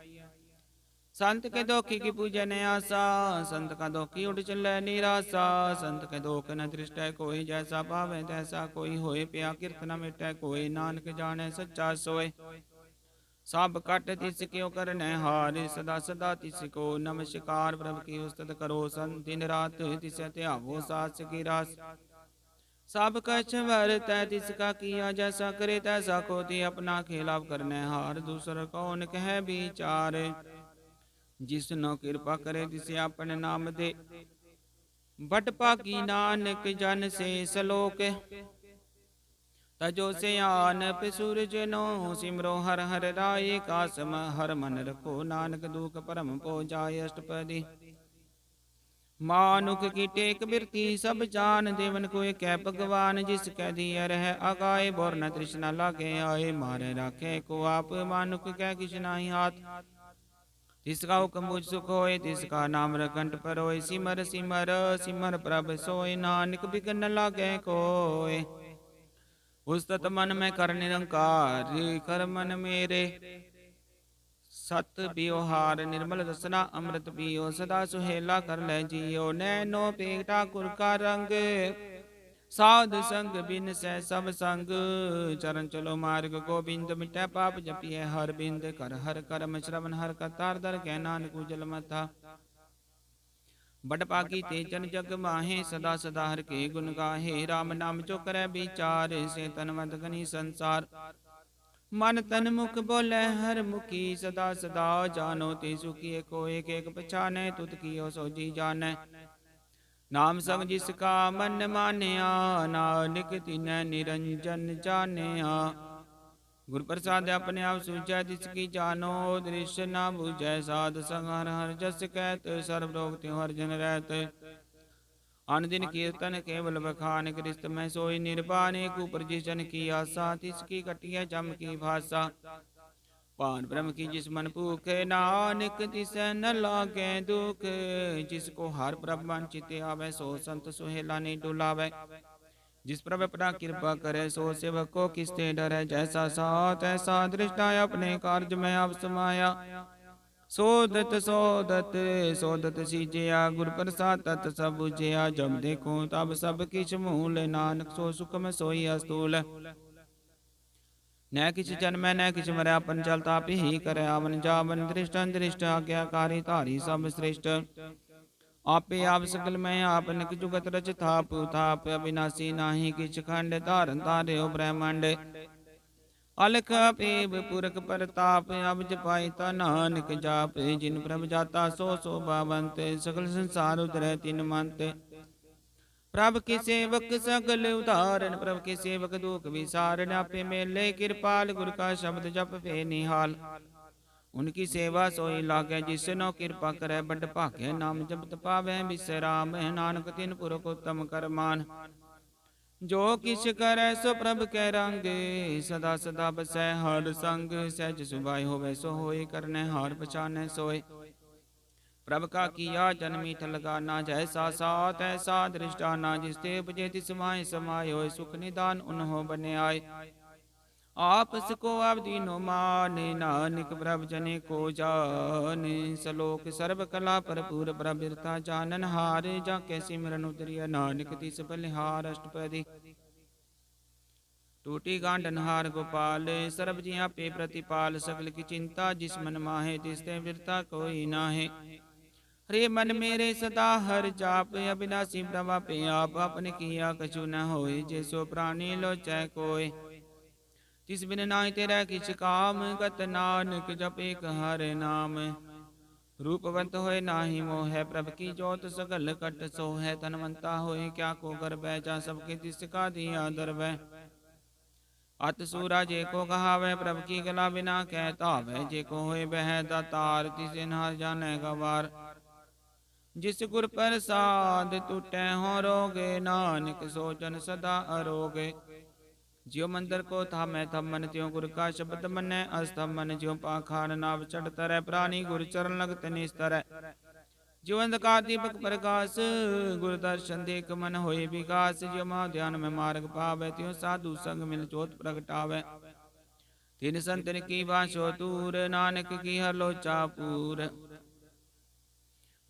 संत के दोखी की पूजन आशा, संत का दोखी उठ चले निराशा। संत के दोख न दृष्ट कोई, जैसा पावे तैसा कोई होए। पिया कीर्त न मिटे कोई, नानक जाने सच्चा सोए। सब कट तिस क्यों करने हार, सदा सदा तिसको नमस्कार। प्रभु की उस्तत करो सन दिन रात, तिस त्यावो सास की रास। सब कछ वर्त तिसका किया, जैसा करे तैसा कोति। अपना खिलाफ करने हार, दूसर कौन कह विचार। जिसनो कृपा करे तिसे अपने नाम दे, बट पाकी नानक जन से सलोक। तजो से आन पे सूरज नो, सिमरो हर हर राय। कासम हर मन रखो, नानक दुख परम पो जाय अष्टपदी। मानुख की टेक बिरती सब जान, देवन को कै भगवान। जिस कह दिया रह अगाए, बोर न तृष्णा लागे आए। मारे राखे को आप, मानुख कै किछ नाही हाथ। तिसका हुक्म बुझ सुख होए, तिसका नाम रखंट पर होए। सिमर सिमर सिमर प्रभ सोय, नानक बिघन न लागे कोय। उस्तत मन में कर निरंकार, कर मन मेरे। सत बियोहार निर्मल रसना अमृत पियो, सदा सुहेला कर ले जियो। नैनो पेट ठाकुर का रंग, साध संग बिन से सब संग। चरण चलो मार्ग गोबिंद, मिटै पाप जपिए हर बिंद। कर हर करम श्रवण हर कतार, दर कै नानक उजल मथा। बड़ पाकी तेजन जग माहे, सदा सदा हर के गुण गाहे। राम नाम जो करे विचार, से तन मत गनी संसार। मन तन मुख बोले हर मुखी, सदा सदा जानो ते सुखी। को एक एक पछाने, तुत कियो सो जी जाने। नाम संग जिसका मन मानिया, नानक तिन्ह निरंजन जानिया। गुर प्रसाद अपने आप सूझै, जिसकी जानो दृश्य ना बूझै। साध संग हर हर जस कहत, सर्व रोग त्यों हर जन रहत। अन दिन कीर्तन केवल बखान, कृष्ट में सोई निर्वाण। एक ऊपर जिस जन की आशा, तिसकी कटिय जम की भाषा। पान ब्रह्म की जिस मन भूख, नानक तिस न लागे दुख। जिसको हर प्रभ मन चित आवे, सो संत सुहेला नहीं डुलावे। जिस प्रभु अपना कृपा करे, सो सेवक को किसते डरे। जैसा साथ ऐसा दृष्टा, अपने कार्य में आप समाया। सोदत सोदत सोदत सीजया, गुर प्रसाद तत सब बुझया। जब देखो तब सब किछ मूल, नानक सो सुख में सोई अस्तूल। न किछ जन्म न किछ मरै, अपन चलता ही करे आवन जावन। दृष्टन दृष्ट आज्ञाकारी, धारी सब श्रेष्ठ। आपे आप सकल में आपन जुगत रच थाप थाप। अविनाशी नाही किछ खंड, धारन धार्यो ब्रह्मांड। अलख पेव पुरख परताप, अब जपाई ता नानक जाप। जिन प्रभ जाता सो शोभावंत, सकल संसार उतरै तिन मंत। प्रभ के सेवक सकल उदाहरण, प्रभ के सेवक दुख विसारण। आपे मेले कृपाल, गुर का शब्द जप पे निहाल। उनकी सेवा सोई लागे, जिसनो कृपा करे बड़ भाग्य। नाम जपत पावे विश्राम, नानक तिन पुरख उत्तम करमान। जो किछ करे सो प्रभ के रंग, सदा सदा बसै हर संग। सहज सुभाय होवे सो होय, करने हार पछाने सोय। प्रभ का किया जन्मीठ लगाना, जैसा सात ऐसा दृष्टाना, जिसते उपजे तिस माय समायो, सुख निदान उन्हों बने आए। आपस को अब दीनो माने, नानक प्रभ जने को जाने। सलोक सर्व कला भरपूर, प्रभृता जानन हार, जाके सिमरन उतरिया नानक तिस बलिहार। अष्टपदी। टूटी गांडन हार गोपाल, सर्ब जिया पे प्रतिपाल, सकल की चिंता जिस मन माहे, तिसते बिरता कोई नाहे। हरे मन मेरे सदा हर जाप, अविनाशी ब्रह्मा पे आप, अपने किया कछु न होए, जैसो प्राणी लोचै कोय। तिस बिन नाहि तेरा किछ काम, गत नानक जपे हर नाम। रूपवंत होए नाहि मोह, प्रभ की जोत सगल कट सोहै। तनवंता होए क्या को गर्बै, जा सबके तिसका दिया दरबै। अत सूरा जे को कहावै, प्रभ की गला बिना कहता वै। जे को होए बह दातार, तिसे नार जाने गवार। जिस गुर प्रसाद टूटै हो रोगे, नानक सोचन सदा अरोगे। ज्यो मंदिर को थामै थम मन, त्यों गुर का शब्द मनै अस्तम मन। ज्यो पाखान नाव चढ़ तरह, प्राणी गुर चरण लगत निस्तर। ज्यो अंधकार दीपक प्रकाश, गुर दर्शन देख मन होए विकास। ज्यो महा ध्यान में मार्ग पावै, त्यों साधु संग मिल जोत प्रगटावै। तिन संतन की बासो दूर, नानक की हर लोचा पूर।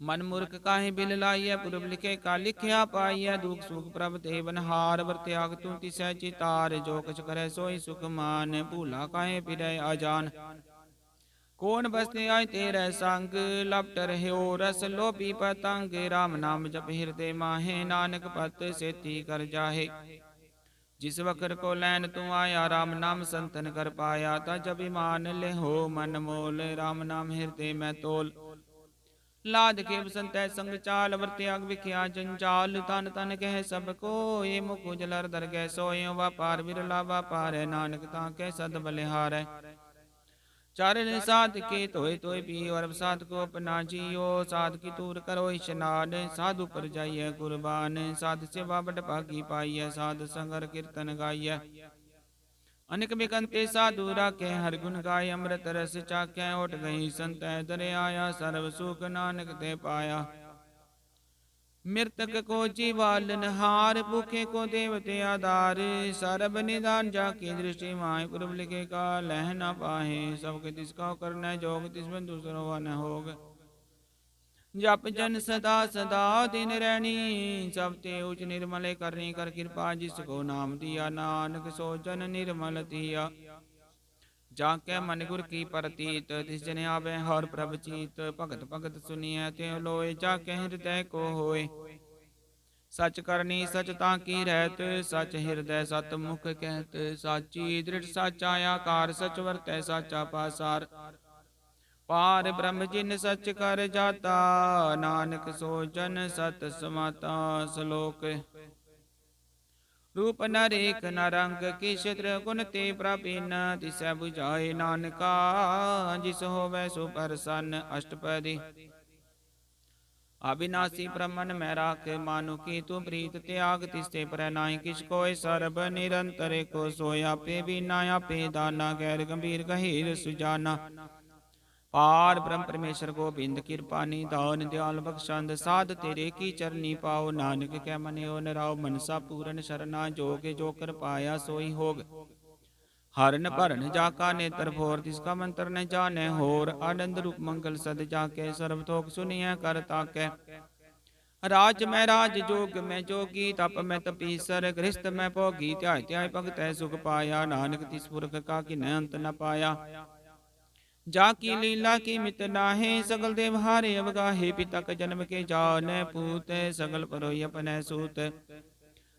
मन मूर्ख काहे बिल लाइय, पुरब लिखे का लिखिया पाइय। दुख सुख प्रभ ते बनहार, वर त्याग तू तिसै चितार। जो कछ करे सोई सुख मान, भूला काहे फिरै अजान। कौन बसते आए तेरे संग, लपट रहे रस लोभी पतंग। राम नाम जप हृदय माहे, नानक पत सेती कर जाहे। जिस वकर को लैन तू आया, राम नाम संतन कर पाया। ता जब ईमान ले हो मन मोल, राम नाम हृदय में तोल। लाद के बसंत संग चाल, वर त्याग विख्या जंजाल। तन तन कह सब को, ये मुख उजलर दर गै सोय। व्यापार विरला व्यापार है, नानक ताके सद बलिहार। चारण साध के तोय तोय पियो, और साध को अपना जियो। साध की तूर करो स्नान, साधु पर जाइए कुर्बान। साध सेवा बट भागी पाइय, साध संगर कीर्तन गाइय। अनेक बिकंते साधु राखे, हर गुण गाय अमृत रस चाखे। उठ गई संत दरे आया, सर्व सुख नानक ते पाया। मृतक को जीवालन हार, भूखे को देवते आधार। सरब निदान जाकी दृष्टि माय, पूर्व लिखे का लह न पाहे। सबके तिसका करना जोग, तिसमें दूसरो न होग। जप जन सदा सदा दिन रैनी, सब ते उच निर्मल करनी कर कृपा। जिसको नाम दिया नानक, सो जन निर्मल थिया। जाके मन गुर की प्रतीत, तिस जन आवे हर प्रभ चीत। भगत भगत सुनिए त्यों लोय, जाके हृदय को होय। सच करनी सचता की रहत, सच हृदय सत मुख कहत। साची दृढ़ साचा आकार, सच वर्तै साचा पासार। पार ब्रह्म जिन सच कर जाता, नानक सो जन सत समाता। श्लोक। रूप नरेक न रंग, किशत्र गुण ते प्रभिन्न। तिसै बुझाए नानका, जिस होवै सो प्रसन्न। अष्टपदी। अविनाशी ब्रह्मन में राख, मानु की तू प्रीत त्याग। तिसते पर नाई किस कोय, सर्ब निरंतर को सोया। पे बिना पे दाना, गैर गंभीर गहीर सुजाना। पार ब्रह्म परमेश्वर गोबिंद कृपा निधान, दयाल बख्शंद साध तेरे की चरनी पाओ। नानक कै मन हो नराव, मनसा पूरन शरणा। जोग जो कर पाया सोई होग, हरन भरन जाका नेत्र फोर। तिसका मंत्र न जाने होर, आनंद रूप मंगल सद जाके। सर्वथोक सुनिए कर ताकै। राज में राज, जोग में जोगी, तप में तपीसर। गृहस्थ में भोगी, ध्याय ध्याय भगत सुख पाया। नानक तिस पुरख का किन्ह अंत न पाया। जाकी लीला की मित नाहे, सगल देव हारे अवगाहे। पिता का जन्म के जान पूत, सगल परोई अपने सूत।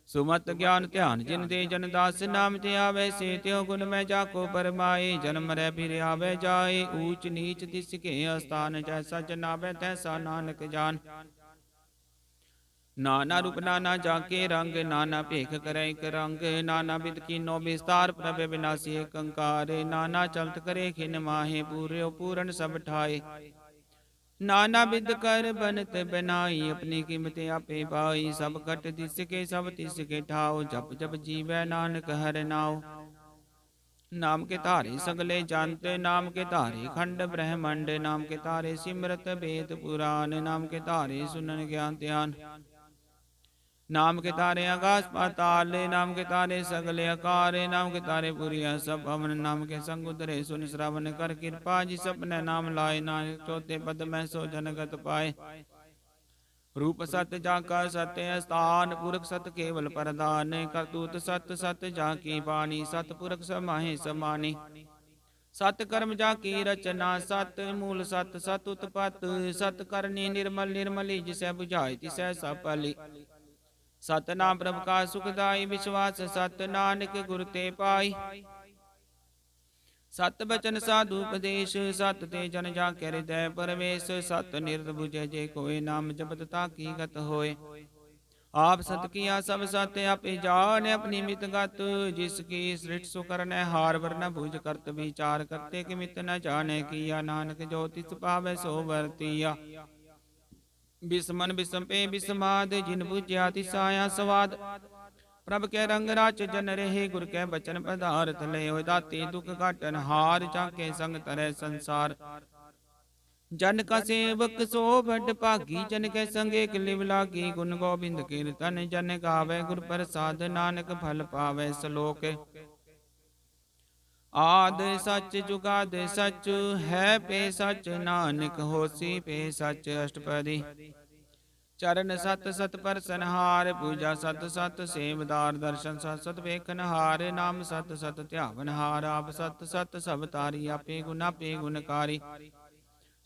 सुमत ज्ञान ध्यान जिन दे, जन दास नाम ते आवे से। त्यों गुण में जाको परमाए, जन्म रे फिर आवे जाए। ऊंच नीच तिसके स्थान, जैसा जनावे तैसा नानक जान। नाना रूप नाना जाके रंग, नाना भेख करे एक रंग। नाना विद कीनो विस्तार, प्रभ विनाशी कंकार। नाना चलत करे खिन माहे, पूर्यो पूरन सब ठाए। नाना विद कर बनत बनाई, अपनी कीमत आपे पाई। सब कट तिसके सब तिसके ठाओ, जप जप जीवै नानक हर नाओ। नाम के धारे सगले जंत, नाम के धारे खंड ब्रह्मंड, नाम के धारे सिमरत वेद पुराण, नाम के धारे सुनन ज्ञान ध्यान, नाम के तारे आकाश पाताल, नाम के तारे सगले आकार, नाम के तारे पुरिया सब अमन, नाम के संग उतरे सुन श्रवण कर कृपा, जिस अपने नाम लाए नानक चौथे पद में सो जनगत पाए। रूप सत्य जाका सत्य स्थान, पुरख सत्य केवल प्रधान, करतूत सत्य सत्य जाकी बाणी, सत पुरख समाहे समानी, सत कर्म जाकी रचना, सत मूल सत सत उत्पत, सत करनी निर्मल निर्मली, जिसे बुझाई तिसै सफली, सतनाम प्रभु का सुखदाई, विश्वास सत नानक गुर ते पाई, सत बचन साधु उपदेश, सत ते जन जाके हृदय परवेश, सत निरत बुझे जे कोय, नाम जपत ताकी गत होए। आप सत किया सब सत्य, आपे जान अपनी मित गत, जिसकी सृष्टि सुकरण हार वरन भुज करत विचार, करते कि मित न जाने किया, नानक जो तिस पावे सो वर्तिया। बिस्मन बिस्म पे बिस्माद, जिन बुझ्या तिसाया स्वाद, प्रभ के रंग राच जन रहे, गुर के बचन पदार्थ ले, दाते दुख घाटन हार, जाके संग तरह संसार, जन का सेवक सो बड़ भागी, जन के संग एक लिव लागी, गुण गोबिंद कीर्तन जन गावे, गुर प्रसाद नानक फल पावे। श्लोक आद सच जुगाद सच, है पे सच नानक होसी पे सच। अष्टपदी चरण सत सत परसन हार, पूजा सत सत सेवदार, दर्शन सत सत वेखन हार, नाम सत सत ध्यावन हार, आप सत सत सब तारी, आपे गुना पे गुणकारी,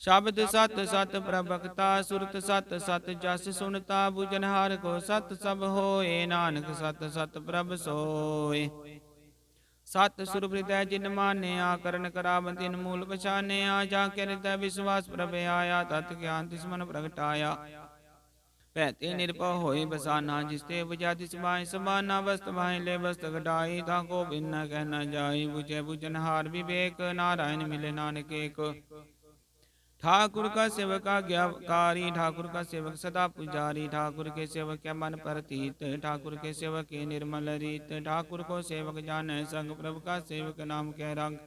शब्द सत सत प्रभक्ता, सुरत सत सत जस सुनता, बुझनहार को सत सब होए, नानक सत सत प्रभ सोए। सत सुर हृदय जिन मान्या, करण करावन तिन मूल पछान्या, जाके हृदय विश्वास प्रभ आया, तत् ज्ञान तिस मन प्रगटाया, पैते निरभव होए बसाना, जिसते बुझा तिस माहि समाना, वस्त माहि ले वस्त घटाई, ताको बिन न कह न जाई, बुझे बुझनहार विवेक, नारायण मिले नानक एक। ठाकुर का सेवक आज्ञाकारी, ठाकुर का सेवक सदा पुजारी, ठाकुर के सेवक क्या मन प्रतीत, ठाकुर के सेवक के निर्मल रीत, ठाकुर को सेवक जाने संग, प्रभु का सेवक नाम कह रंग,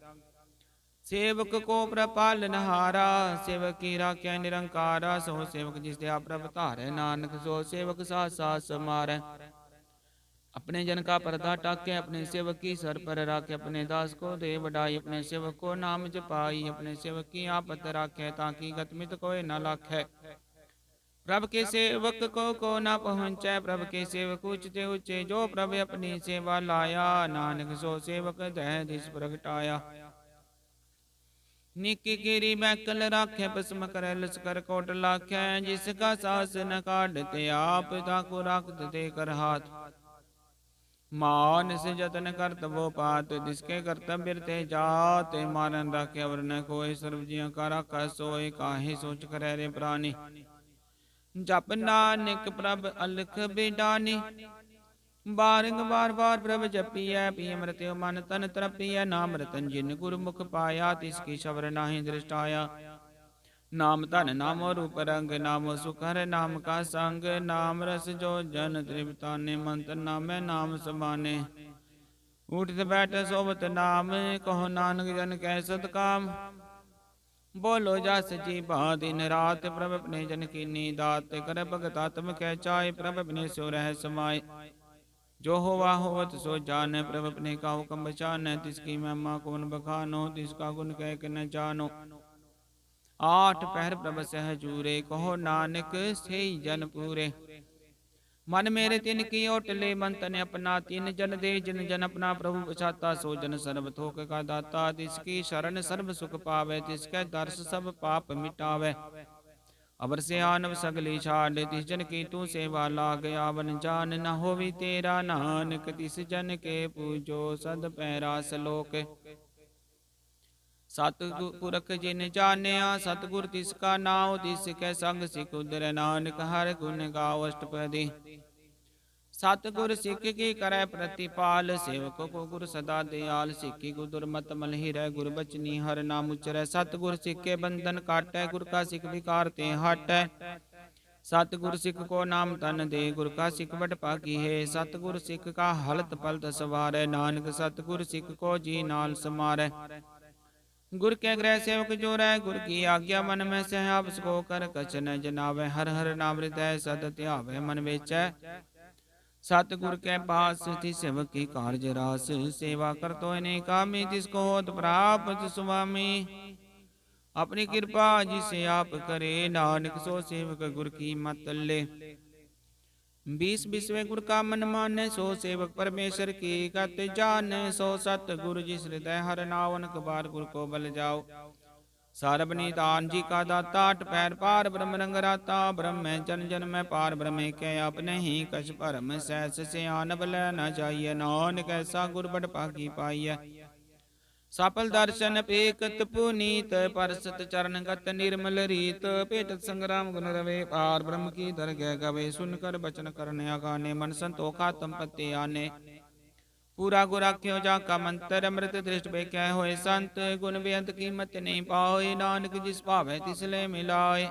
सेवक को प्रपालन हारा, सेवक की राख्या निरंकारा, सो सेवक जिस दया प्रभ धारे, नानक सो सेवक सा सास मारे। अपने जन का पर्दा टाके, अपने सेवक की सर पर राखे, अपने दास को दे बढ़ाई, अपने सेवक को नाम जपाई, अपने सेवक की आपत राखे, ताकि गतमित कोई न लाखे। प्रभ के सेवक को न पहुँचे, प्रभ के सेवक ऊंचे ऊंचे, जो प्रभ अपनी सेवा लाया, नानक सो सेवक दह दिस प्रगटाया। निकी गिरी मैकल राखे, भस्म करे लस्कर कोट लाखे, जिसका सास न काटते आप, ताको राख दे कर हाथ, मान से जतन करत वो पात, जिसके कर्तव्य ते जात, मारन राखे अवर न कोय, सर्व जियों का राखा सोय, काहे सोच करे रे प्राणी, जप नानक प्रभ अलख बिडानी, बारंग बार बार प्रभ जपिय, पिय मृत्यो मन तन तरपिय, नाम रतन जिन गुरमुख पाया, तिसकी शबर नाहि दृष्टाया, नाम धन नामो रूप रंग, नामो सुखर नाम का संग, नाम रस जो जन त्रिपताने, मंत्र नामे नाम समाने, उठत बैठ सोबत नाम, कहो नानक जन कह सत काम, बोलो जस जी बा दिन रात, प्रभ अपने जन की दात, कर भगत आत्म कह चाय, प्रभ अपने सो रह समाय, जो होवा होवत सो जान, प्रभ अपने का हुक्म बचान, तिसकी महिमा कौन बखानो, तिसका गुण कह के न जानो, आठ पहर प्रभ सहजूरे, कहो नानक से जन पूरे, मन मेरे तिन की ओटले, मन तने अपना तिन जन दे, जिन जन अपना प्रभु बचाता, सो जन सर्व थोक का दाता, तिसकी शरण सर्व सुख पावे, तिसके दर्श सब पाप मिटावे, अवर से आनव सगली छाड़, तिस जन की तू सेवा लाग, आवन जान न होवी तेरा, नानक तिस जन के पूजो सद पैरा। श्लोक सतपुरख जिन जानिया, सतगुर तिसका नाम, तिसके संग सिख उदर, नानक हर गुण गाओ। अष्टपदी सतगुर सिख की करे प्रतिपाल, सेवक को गुर सदा दयाल, सिखी गुर दुर्मत मलहि रह, गुर बचनी हर नाम उचरै, सतगुर सिख के बंधन काटै, गुर का सिख विकार ते हटै, सतगुर सिख को नाम तन दे, गुर का सिख बट पाकी है। सतगुर सिख का हलत पलत सवार है, नानक सतगुर सिख को जी नाल समारै। गुर के ग्रह सेवक जो रह, गुर की आज्ञा मन में सह, आप सको कर कछ न जनावे। हर हर नाम हृदय सद ध्यावे, मन बेचै सतगुर के पास। थी सेवक की कार्य रास, सेवा कर तो इन्हें कामी, जिसको होत प्राप्त सुवामी। अपनी कृपा जिसे आप करे, नानक सो सेवक गुर की मत ले। 20 गुर का मन माने, सो सेवक परमेश्वर की गत जाने। सो सत गुरु जिस हृदय हर नावन, कबार गुर को बल जाओ। सारबनी दान जी का दाता, अट पैर पार ब्रह्म रंग राता। ब्रह्म में जन जन में पार, ब्रह्म के अपने ही कछ परम। सहस से आन बल न जाइए, नानक ऐसा गुर बड़ पाकी पाइय। सफल दर्शन पेकत पुनीत, परसत चरण गत निर्मल रीत। पेटत संग्राम गुण रवे, पार ब्रह्म की दरगह गवे। सुनकर बचन करने अगाने, मन संतोखा तम पत्ते आने। पूरा गुर आख्यो जाका मंत्र, अमृत दृष्ट बेकै होए संत। गुण बेअंत कीमत नहीं पाए, नानक जिस भावै तिसले मिलाए।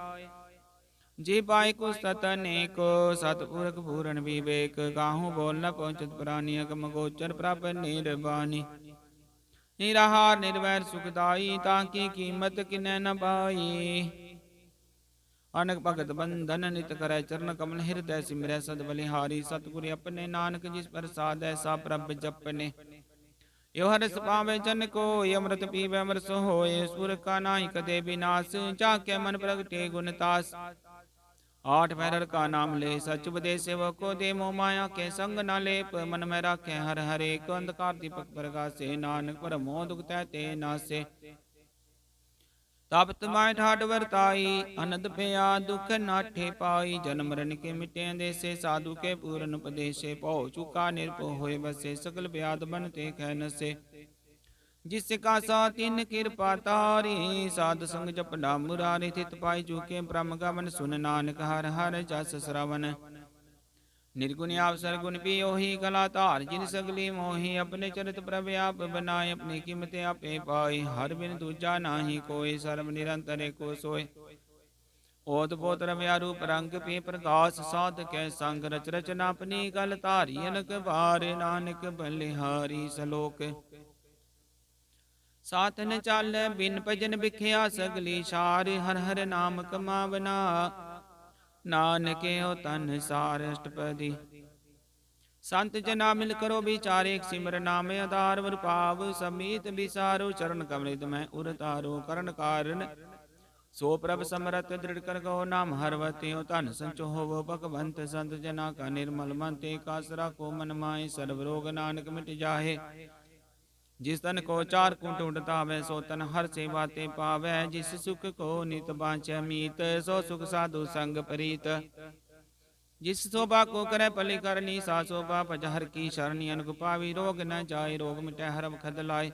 जी पाए को सत अनेको, सतपुरख पूरन विवेक। काहू बोल न पहुँचत प्राणी, अगम गोचर प्राप्त निर्वाणी। निराहार निर्वैर सुखदाई, ताकि कीमत किन्नै न पाई। अनक भगत बंधन नित करै, चरण कमल हृदय सिमरै। सद बलिहारी सतगुर अपने, नानक जिस प्रसाद ऐसा प्रभ जपने। यो हरस पावे जन को, अमृत पीवे अमरस होए। सुर का नाहि कदे विनाश, जाके मन प्रगटे गुणतास। 8 पैरर का नाम ले, सच उपदेश सेवक को दे। मोह माया के संग न लेप, मन में राखे हर हरे। अंधकार दीपक प्रकाशे, नानक पर मोह दुख ते नासे। तपत माय ठाट वर्ताई, अनंत पया दुख नाठे पाई। जन्म मरण के मिटे देसे, साधु के पूरन उपदेशे। पौ चुका निरपो होए बसे, सकल व्याध बनते कै नसे। जिसका सा तिन कृपा तारी, साध संग जपना मुरारी। थित पाई चुके ब्रह्म गमन, सुन नानक हर हर जस श्रवण। निर्गुण अवसर गुण पियोहि, कला तार जिन सगली मोहि। अपने चरित प्रभ आप बनाए, अपनी कीमत आपे पाई। हर बिन दूजा नाही कोई, सर्व निरंतर को सोय। ओत पोत रव्या रूप रंग पे प्रकाश, साध कै संग रच रचना अपनी। गल तारी अनक बार, नानक बलिहारी सलोक। साथ न चाल बिन भजन बिख्या, सगली सार। हर हर नाम कमावना, नानके हो तन सार अष्टपदी। संत जना मिल करो विचार, एक सिमर नाम आधार। वर पाव समीत विसारो, चरण कमलित में उरतारो। करण कारण सो प्रभ समरथ, दृढ़ कर गो नाम हरवते। हो तन संचो हो भगवंत, संत जना का निर्मल मन। ते कासरा को मन माए, सर्व रोग नानक मिट जाहे। जिस तन को चार कुंट उड़तावे, सो तन हर सेवा ते पावै। जिस सुख को नित बाँचै मीत, सो सुख साधु संग प्रीत। जिस शोभा को करे पली करनी, सा शोभा भज हर की शरणी। अनक पावी रोग न जाय, रोग मिटै हर खद लाय।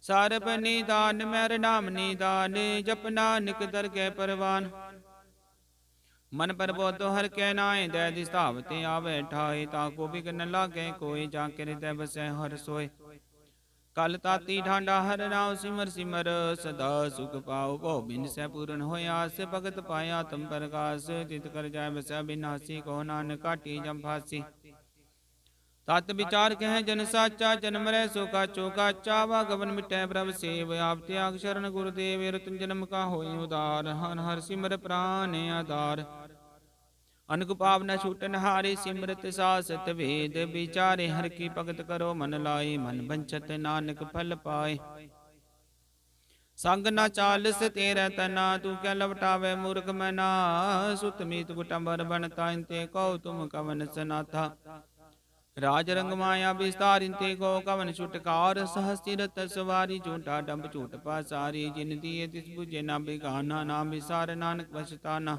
सारब निदान मेर नाम निदान, जप नानक दरगह परवान। मन पर बोधो हर कै नाय, दै दिस धावते आवे ठाए। ताको बिघन लागे कोई, जाके हृदय बसै हर सोय। कल ताती ढांडा हर नाम, सिमर सिमर सदा सुख पाओ। भो बिन सै पूर्ण होय आस, भगत पाया तम प्रकाश। तित कर जाय बसै बिनासी, को नानक काटी जम फांसी। तत विचार कह जन साचा, जन्म रै सो काचो काचा। वागवन मिटै प्रभ सेव, आप त्याग शरण गुरुदेव। रतन जन्म का होय उदार, हर हर सिमर प्राण आधार। अनक पावना छूटन हारे, सिमरत सासत वेद। विचारे हर की भगत करो मन लाए, मन बंचत नानक फल पाए। संग न चालस तेरा तना, तू क्या लवटावे मूर्ख मना। सुत मीत कुटुंबर बनता, इनते कहो तुम कवन सनाथा। राज रंग माया विस्तार, इनते को कवन छुटकार। सहस्ति रत सवारी, झूठा डंब झूठ पासारी। जिन दिए तिस बुझे ना बिगाना, नाम विसार नानक पछताना।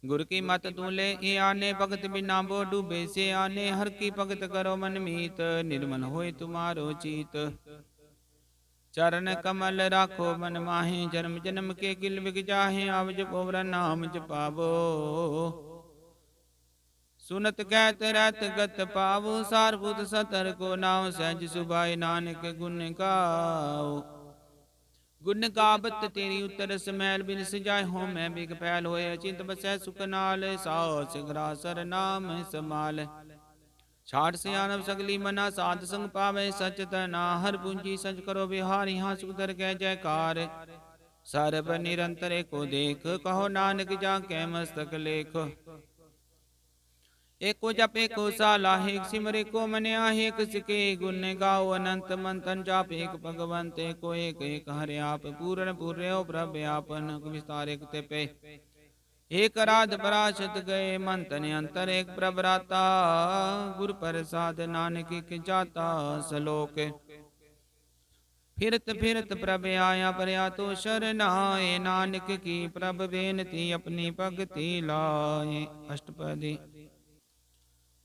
गुर की मत तू ले आने, भगत बिना बो डूबे से आने। हर की भगत करो मन मीत, निर्मल होय तुम्हारो चीत। चरण कमल राखो मन माहे, जन्म जन्म के किल बिग जाहे। आव जपो नाम जपावो, सुनत कहत रहत गत पावो। सारभूत सतर को नाव, सहज सुभाए नानक गुण गाओ। गुण गावत तेरी उत्तर समैल बिन सजाए हो मैं बिग पैल होए अचिंत बसै सुख नाल सास ग्रासर नाम समाल छाट से आनव सगली मना साध संग पावे सच तना हर पूंजी सच करो विहार यहाँ सुख दर कै जयकार सर्ब निरंतर को देख कहो नानक जाके मस्तक लेख एको जप एको साला एक सिमरे को मन आहेक सिके गुण गाओ अनंत मंथन जाप एक भगवंत एको एक एक हरे आप पूर्ण पूर्यो प्रभ आपन विस्तार एक ते पे एक राध पराशत गए मंथन अंतर एक प्रभराता गुरु प्रसाद नानक के जाता सलोक फिरत फिरत प्रभ आया परया तो शरणाए नानक की प्रभ बेनती अपनी भगति लाए अष्टपदी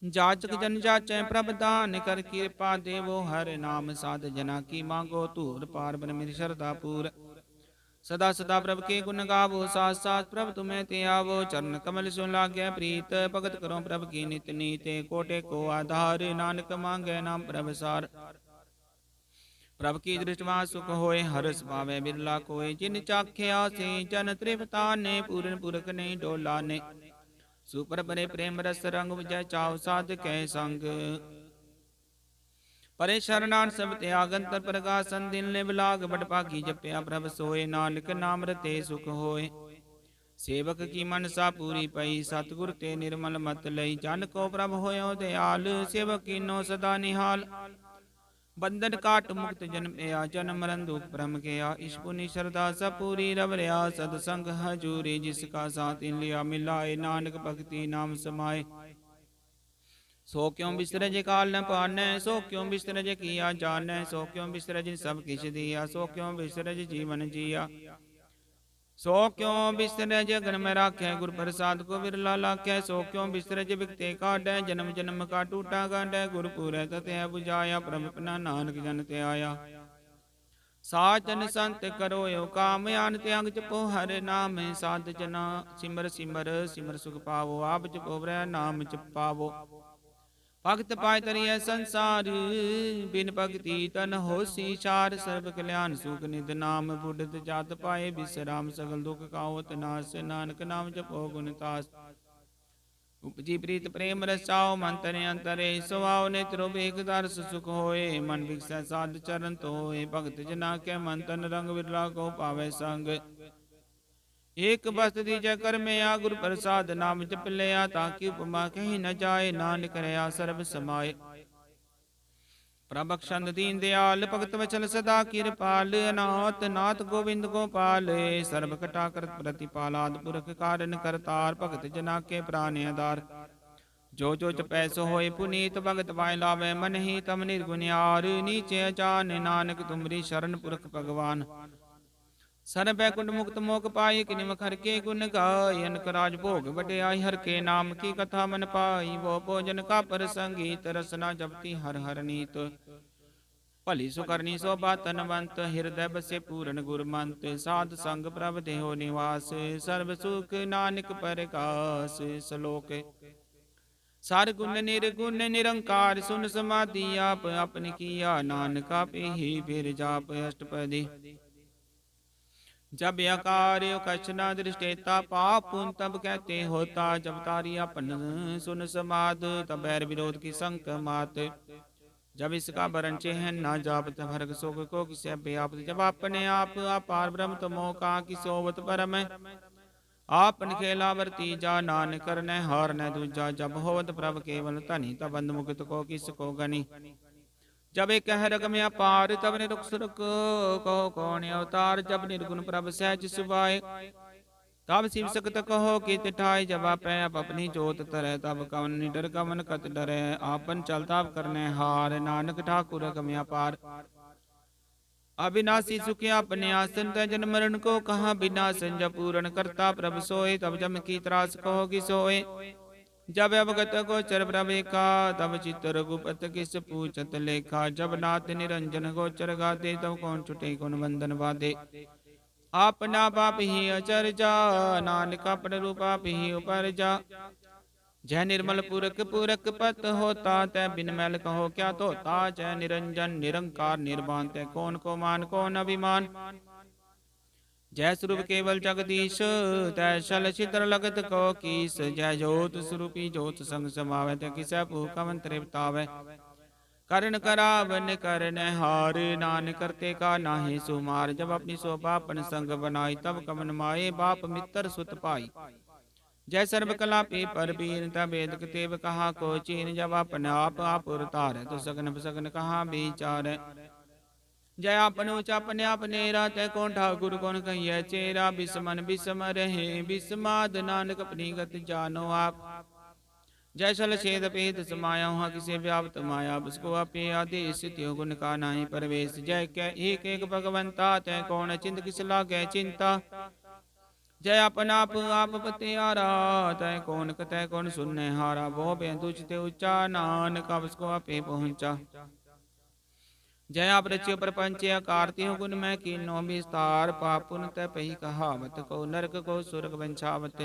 जाचक जन जाचै प्रभ दान कर कृपा देवो हर नाम साध जना की मांगो तूर पार बन मेरी श्रद्धा पूर सदा सदा प्रभ के गुण गावो साथ साथ प्रभ तुम्हें ते आवो चरण कमल सो लाग्य प्रीत भगत करो प्रभ की नित नीते कोटे को आधार नानक मांगे नाम प्रभ सार प्रभ की दृष्टवा सुख होए हरस पावे बिरला कोय जिन चाखे आसे जन त्रिपता ने पूरन पुरख ने डोला ने सुपर परे प्रेम रस रंग विजय चाव साध कै संग परे शरणान सब त्यागंतर प्रकाशन दिन ले बिलाग बट पाकी जपया प्रभ सोए नानक नाम रते सुख होए सेवक की मनसा पूरी पई सतगुर ते निर्मल मत लई जन को प्रभ होयो दयाल सेवक कीनो सदा निहाल बंधन काट मुक्त जन्म या जन्म मरण दुख ब्रह्म के या इस पुनि श्रद्धा सब पूरी रव रया सदसंग हजूरी जिसका साथ इन लिया मिलाए नानक भक्ति नाम समाए सो क्यों बिसरज काल न पाने सो क्यों बिसरज किया जाने सो क्यों बिसरज सब किछ दिया सो क्यों बिसरज जीवन जिया सो क्यों बिसरज गन में राखे गुरु प्रसाद को विरला लाखे सो क्यों बिसरज बिकते काटे जन्म जन्म का टूटा गांडे गुरुपुर तते बुझाया प्रभ अपना नानक जन ते आया साचन संत करो यो काम यान त्याग जपो हर नाम साध जना सिमर सिमर सिमर सुख पावो आप जपो ब्रह नाम जपावो भगत पाए तरिय संसार बिन भक्ति तन होसी चार सर्व कल्याण सुख निध नाम बुढ़त जात पाए विश्राम सगल दुख कावत नाश नानक नाम जपो गुणतास उपजी प्रीत प्रेम रसाओ मंतरे अंतरे स्वभाव नेत्रो बेग दर्श सुख होए मन विकस साध चरण तो होए भगत जना के मंतन रंग विरला को पावे संग एक बस्त दीजय कर में आ गुरु प्रसाद नाम जप लिया ताकि उपमा कहीं न जाए नानक रया सर्व समाये प्रभक्षण दीन दयाल भगत वचल सदा कृपाल अनाथ नाथ गोविंद गोपाल सर्व कटा करत प्रतिपालाद पुरख कारण करतार भगत जना के प्राण आधार जो जो जपै सो होए पुनीत भगत पाए लावे मन ही तम निर्गुण्यार नीचे अचान नानक तुमरी शरण पुरख भगवान सन बैकुंठ मुक्त मोक पाई कि निमखर के गुण गाय अनक राज भोग बड़े हर के नाम की कथा मन पाई वो भोजन का पर संगीत रसना जपती हर हर नीत भली सुकरनी शोभा तनवंत हृदय बसे पूर्ण गुरमंत साध संग प्रभ देहो निवास सर्व सुख नानक परकास सलोक सार गुण निर्गुण निरंकार सुन समाधि आप अपने किया नानक आप ही फिर जाप अष्टपदी जब यकार कछना दृष्टेता पाप पुन तब कहते होता जब तारी अपन सुन समाध तब बैर विरोध की संक मात जब इसका वरण चेहन न जाप तब हर्ग शोक को किसे व्याप्त जब अपने आप अपार ब्रह्म तमो का कि सोवत परम आपन खेला वर्ती जा नान करने हार न दूजा जब होवत प्रभ केवल तनि तब बंद मुक्त को किसको गनी जब एक रग में अपार तब निरुख सुरख को कौन अवतार जब निर्गुण प्रभ सहज सुभाए तब शिव सकत कहो कि तिठाई जब आप अपनी जोत तरह तब कवन निडर कवन कत डरे आपन चलता करने हार नानक ठाकुर गम अपार अविनाशी सुख अपने आसन जन मरण को कहा विनाशन जब पूर्ण करता प्रभ सोए तब जम की त्रास कहो कि सोए जब अवगत गोचर प्रभेखा तब चित्त रघुपत किस पूछत लेखा जब नाथ निरंजन गोचर गाते तब कौन छुटे कौन बंधन बाधे आपना पाप ही अचर जा नानक अपन रूप आप ही उपर जा जय निर्मल पुरख पुरख पत होता तय बिन मैल कहो क्या तोता जय निरंजन निरंकार निर्वाण तय कौन को मान कौन अभिमान जय स्वरूप केवल जगदीश तय शल छिद्र लगत को कीस। जय जोत स्वरूपी जोत संग समावै तय किसै भूख कवन तृप्तावै। करण करावन करण हार नानक करते का नाहि सुमार। जब अपनी शोभा अपन संग बनाई तब कवन माए बाप मित्र सुत पाई। जय सर्व कला पे पर बीन तब वेद तेव कहा को चीन। जब अपन आप उतार तो सगन सगन कहा विचार। जय आपन ऊंचा अपने अपने तय कौन ठाकुर कौन कहिए चेरा। बिस्मन बिस्म रहे बिस्माद नानक अपनी गत जानो आप। जय सल छेद पेद समाया वहाँ किसे व्याप्त माया। उसको अपे आदेश त्यो गुण का नाही परवेश। जय कै एक एक भगवंता तय कौन चिंत किस लागे चिंता। जय अपन आप पते आरा तय कौन सुनने हारा। वो बेंदुचते उच्चा नानक उसको अपे पहुंचा। जय आप रचियो प्रपंच आकारतियों गुण में कीनो विस्तार। पापुन तय पही कहावत को नरक को सुरग वंशावत।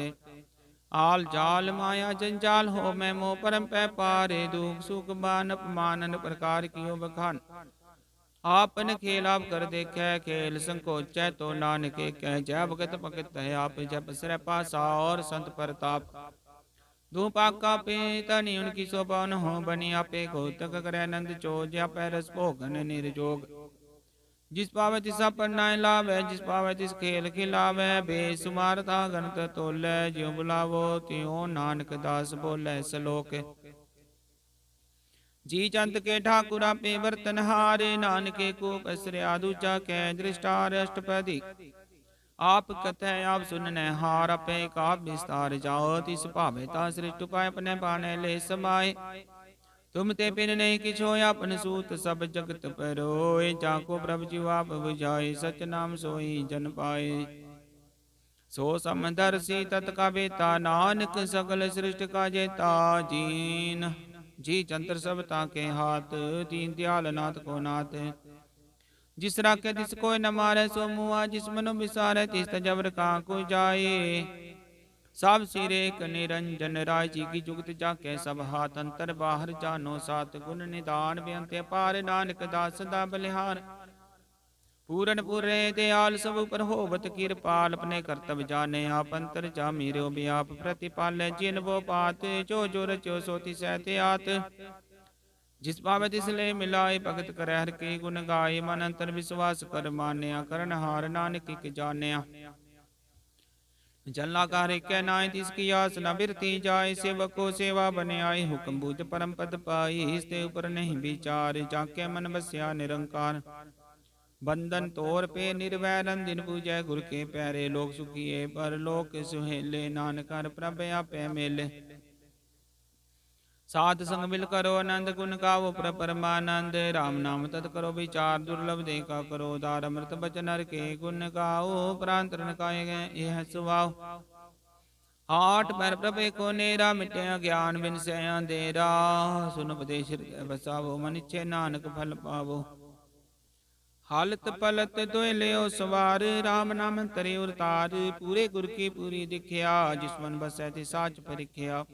आल जाल माया जंजाल हो मैं मोह परम पै पारे। दुख सुख बान अपमानन प्रकार कियो बखान। आपन खेल आप कर देखे खेल संकोचै तो नानके कह। जय भगत भगत है आप जप सिर पासा और संत प्रताप। दो पाका पे तनि उनकी शोभा न हो बनी। आपे घोतक करे नंद चोज आपे रस भोगन निर्जोग। जिस पावे तिस पर नाय लावे जिस पावे तिस खेल खिलावे। बेसुमार था गणत तोले ज्यों बुलावो त्यों नानक दास बोले सलोक। जी चंद के ठाकुर आपे बर्तन हारे। नानके को पसरिया दूचा कै दृष्टार अष्टपदी। आप कथय आप सुनने हार अपे का विस्तार। जाओ तिस भावे ता सृष्टि पाए अपने पाने ले समाये। तुम ते पिन नहीं किछो अपन सूत सब जगत परोए। जाको प्रभु जीव आप बुझाए सच नाम सोई जन पाए। सो समदर्शी तत्का बेता नानक सकल सृष्टि का जेता। जीन जी चंद्र सब ताके हाथ दीन दयाल नाथ को नाथ। जिस राखे तिस कोई न मारे सो मुआ। जिस मनो विसारे तिस तजबर का को जाए। सब सिरे एक निरंजन राय जी की जुगत जाके सब हाथ। अंतर बाहर जानो सात गुण निदान। बेअंत पार नानक दास सदा बलिहार। पूरन पूरे दयाल सब पर होवत कृपाल। अपने कर्तव्य जाने आप अंतर जा मीरो भी आप प्रतिपाल। जिन वो पात जो जो रचो सोति सहते आत। जिस पावे तिस ले मिलाए भगत करे हर के गुण गाए। मन अंतर विश्वास कर मान्या करण हार नानक के जान्या। जलाकार के नाय तिसकी आस न बिरती जाए। सेवको सेवा बने आए हुक्म बूझ परम पद पाई। इसते ऊपर नहीं विचार जाके मन बस्या निरंकार। बंधन तोर पे निर्वैरन दिन पूजय गुर के प्यारे। लोग सुखिए पर लोक सुहेले नानकर प्रभ आपे मेले। साध संग मिल करो आनंद गुण गावो परमानंद। राम नाम तत् करो विचार दुर्लभ देखा करो। दार अमृत बचन हर के गुण गाओ। प्रांतरण काय यह सुभाव। आठ पैर प्रभे को नेरा मिटे ज्ञान बिन से अंधेरा। सुन उपदेश हृदय बसावो मन इच्छे नानक फल पावो। हालत पलत दोय लियो सवार। राम नाम तरे उरतार। पूरे गुर की पूरी दिखिया। जिस मन बसै ति साच परिख्या।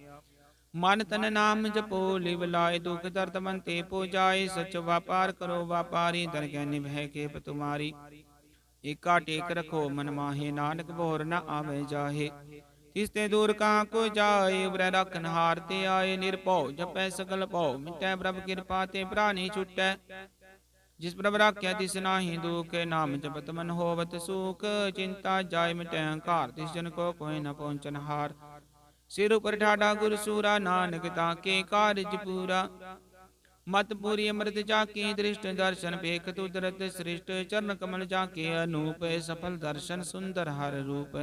मन तन नाम जपो लिव लाए। दुख दर्द मन ते पो जाए। सच व्यापार करो व्यापारी। दर के निभय के तुम्हारी। एका टेक रखो मन माहे। नानक बोर न आवे जाहे। तिसते दूर कहाँ को जाए। उबरै रखन हार ते आए। निरपौ जपै सकल पौ मिटै प्रभ कृपा ते प्राणी छुटै। जिस प्रभ राख्या तिस नाहि दुख। नाम जपत मन होवत सुख। चिंता जाय मिटै अहंकार। तिस जन को कोई न पहुँचन हार। सिर उपर ठाडा गुर सूरा। नानक ताके कारज पूरा। मत पूरी अमृत जाके दृष्ट। दर्शन पेख तुदरत सृष्ट। चरण कमल जाके अनूप। सफल दर्शन सुंदर हर रूप।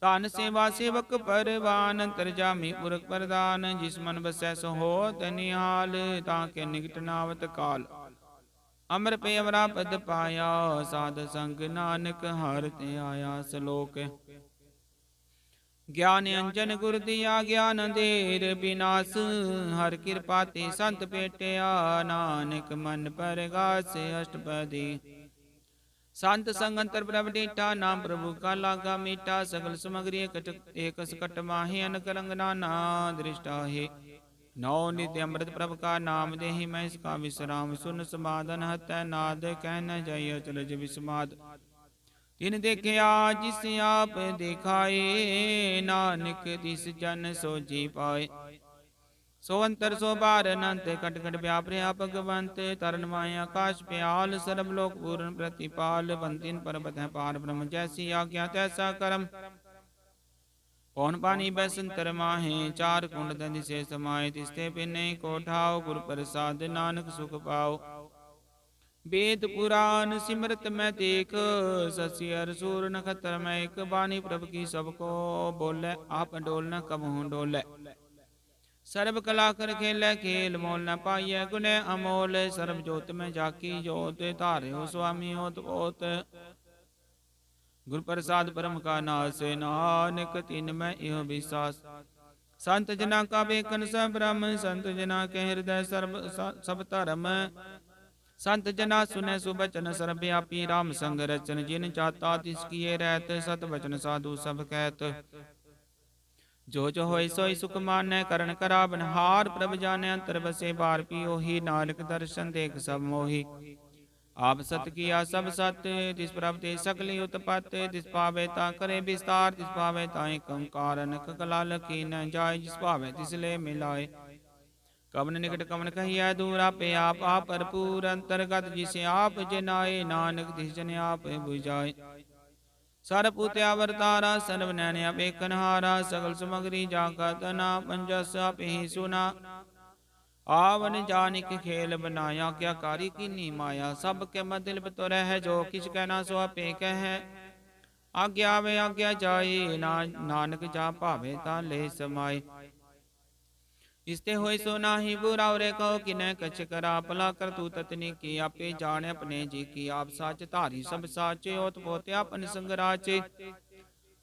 तान सेवा सेवक परवान। अंतरजामी पुरख प्रदान। जिस मन बसै सो होत निहाल। ताके निकट नावत काल। अमर पे अमरा पद पाया। साध संग नानक हर ते आया। सलोक ज्ञान अंजन गुर दिया ज्ञान अंधेर विनाश। हर कृपा ते संत पेटिया। नानक मन पर गास अष्टपदी। संत संग अंतर प्रभ डीठा। नाम प्रभु का लागा मीठा। सगल समग्री एक सकट माहे। अनक रंग नाना दृष्टा है। नौ नित्य अमृत प्रभ का नाम देहि। मैं इसका विश्राम सुन समाधन हतै नाद। कहन जय अचरज विस्माद। तिन देखिया जिस आप दिखाए, नानक तिस जन सो जी पाए। सो अंतर सो बार अनंत, कट कट व्याप रहा भगवंत। तरन माया आकाश प्याल, सर्व लोक पूर्ण प्रतिपाल। बंतिन पर्वत है पार ब्रह्म, जैसी आज्ञा तैसा करम। पौन पानी बैसंतर माहे, चार कुंड दधि से समाये। तिस्ते पिने को ठाओ, गुरु प्रसाद नानक सुख पाओ। वेद पुराण सिमरत मैं देख, शशि अर सूर नखत्र मैं एक। बानी प्रभु की सबको बोले, आप डोल न कबहू डोले। सर्व कला कर खेलै खेल, मोल न पाइय गुने अमोल। सर्व जोत में जाकी जोत, धारे हो स्वामी होत पोत। गुरु प्रसाद परम का नास, नानक तिन में इह विश्वास। संत जना का बेकन सब ब्रह्म, संत जना के हृदय सर्व सब धर्म। संत जना सुने सुबचन सर्वव्यापी, राम संग रचन जिन चाता तिसकिए रहत। सत वचन साधु सब कहत, जो जो होय सोई सुख मानै। करण करावन हार, प्रभ जाने अंतर बसे। बार पियो ही नानक दर्शन देख सब मोही। आप सत किया सब सत, तिस प्रभ ते सकली उत्पत। तिस पावे ता करे विस्तार, तिस पावे ताए कंकार। अनक कला लखी न जाय, जिस पावे तिस ले मिलाए। कवन निकट कवन कहिया दूर, आपे आप भरपूर। अंतर्गत जिसे आप जिनाए, नानक तिस जन आप बुझाए। सरपूत अवतारा, सर्व नैन अपेखन हारा। सगल सुमगरी जाका तना, पंजस आप ही सुना। आवन जानिक खेल बनाया, क्या कारी कीनी माया। सब के मदिल तो रह, जो किछ कहना सो आपे कह। आज्ञा वे आज्ञा जाए, नानक जा भावे ता ले समाए। इसते होय सो नाही बुरा, और कहो कि न कछ करा। भला कर तू ततनी की, आपे जान अपने जी की। आप साच धारी सब साचे, ओत पोते अपन संग राचे।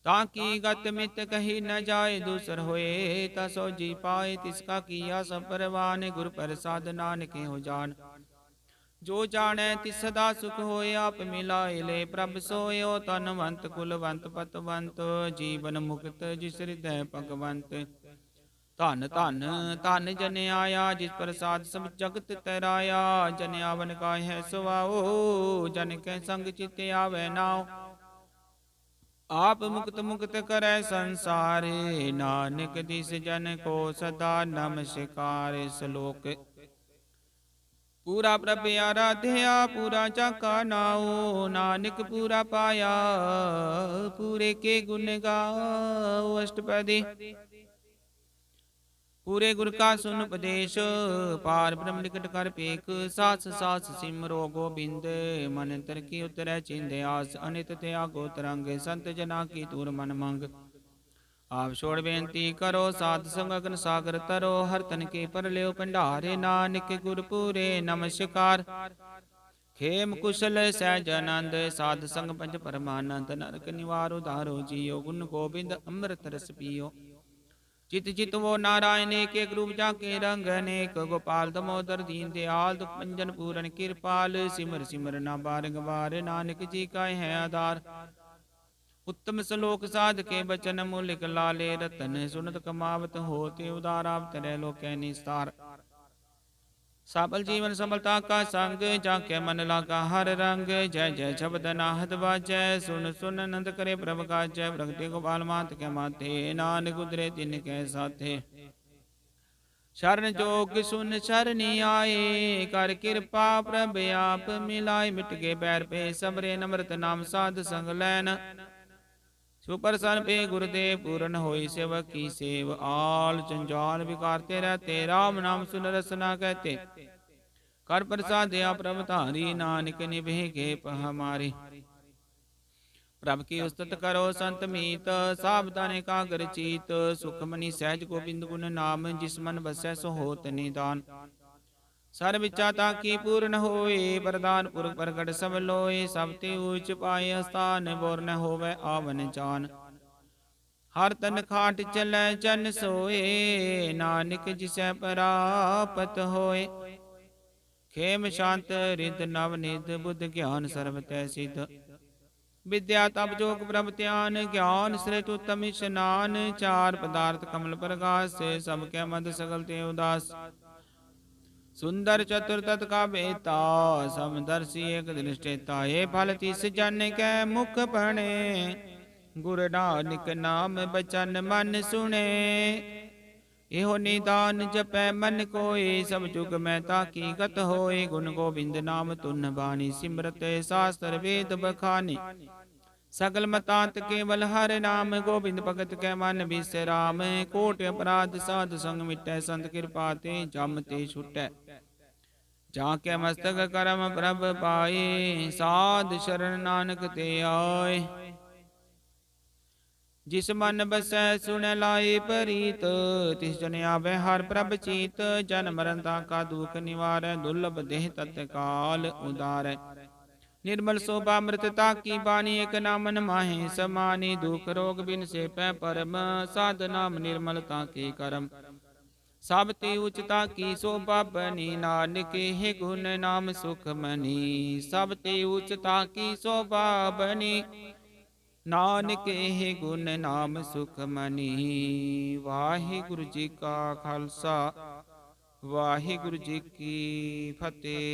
ताकि गत मित कही न जाए, दूसर होए ता सो जी पाए। तिसका किया सब परवान, गुरु प्रसाद नानक हो जान। जो जाने तिस सदा सुख होए, आप मिलाए ले प्रभ सोए। तनवंत कुलवंत पतवंत, जीवन मुक्त जिस हृदय भगवंत। धन धन धन जन आया, जिस प्रसाद सब जगत तैराया। जन आवन का है सुवाओ, जन के संग चित आवे नाओ। आप मुक्त मुक्त करे संसारे, नानक दिस जन को सदा नमस्कार। श्लोक पूरा प्रभ आराध्या, पूरा चाका नाओ। नानक पूरा पाया, पूरे के गुण गाओ। अष्टपदी पूरे गुर का सुन उपदेश, पार ब्रह्म निकट कर पेख। सास सास सिमरो गोबिंद, मन तर की उतरै चिंध्य आस। अनित त्यागो तरंग, संत जना की तूर मन मंग। आप छोड़ बेनती करो, साध संग अगन सागर तरो। हर तन के पर ल्यो भंडारे, नानक गुर पूरे नमस्कार। खेम कुशल सहज आनंद, साध संग पंच परमानंद। नरक निवार उधारो जियो, गुण गोबिंद अमृत रस पियो। चित चित वो नारायण के रूप जाके रंग अनेक। गोपाल दमोदर दीन दयाल, दुख भंजन पूरन कृपाल। सिमर सिमर ना बार गवार, नानक जी का है आधार। उत्तम श्लोक साध के बचन, मूलिक लाले रतन। सुनत कमावत होते उदारा, तरह लोक निस्तार। साबल जीवन समलता का संग, जाके मन लागा हर रंग। जय जय शब्द नाहद बाजै, सुन सुन नंद करे प्रभ काजै। प्रगति गोपाल मात के माथे, नानक उतरे तिन के साथे। शरण जोग सुन शरणी आए, कर कृपा प्रभ आप मिलाए। मिट के बैर पे सबरे, नम्रत नाम साध संग लैन। सुप्रसन्न पे गुरुदेव, पूर्ण होई सेवक की सेव। आल जंजाल विकारते रहते, राम नाम सुन रसना कहते। कर प्रसाद दया प्रभ धारी, नानक निभे के हमारी। प्रभ की उस्तत करो संत मीत, सावधान एकाग्र चीत। सुखमनी सहज गोबिंद गुण नाम, जिस मन बसै सो होत निदान। सर्व इच्छा ताकी पूर्ण होए, वरदान पुरख प्रगट सब लोए। सब ते ऊंच पाए स्थान, बोर न होवे आवन जान। हर तन खाट चलै चन सोए, नानक जिसै परापत होए। खेम शांत रिद नव निध, बुद्ध ज्ञान सर्व तै सिद्ध। विद्या तप जोग प्रभ ध्यान, ज्ञान श्रेष्ठ उत्तम स्नान। चार पदार्थ कमल प्रकाश, सब कै मद सगल ते उदास। सुंदर चतुर तत् का बेता समदर्शी एक दृष्टेता। ये फल तिस जन कै मुख पणे गुरु नानक नाम बचन मन सुने। एहो निदान जपै मन कोय सब जुग में ताकी गत होए। गुण गोविंद नाम तुन बानी सिमरत शास्त्र वेद बखानी। सकल मतांत केवल हर नाम गोविंद भगत के मन विश्राम। कोट अपराध साध संग मिटै संत कृपा ते जम ते छुटै। जाके मस्तक करम प्रभ पाए साध शरण नानक ते आए। जिस मन बसै सुन लाए परीत तिस जन आवे हर प्रभ चीत। जन मरण का दुख निवारै दुर्लभ देह तत्काल उदारै। निर्मल शोभा मृतता की बानी एक नामन माहे समानी। दुख रोग बिन से पै परम साध नाम निर्मलता के करम। सब ते उचता की शोभा बनी नानक हे गुण नाम सुख मनी। सब ते उचता की शोभा बनी नानक हे गुण नाम सुख मनी। वाहिगुरु जी का खालसा वाहिगुरु जी की फतेह।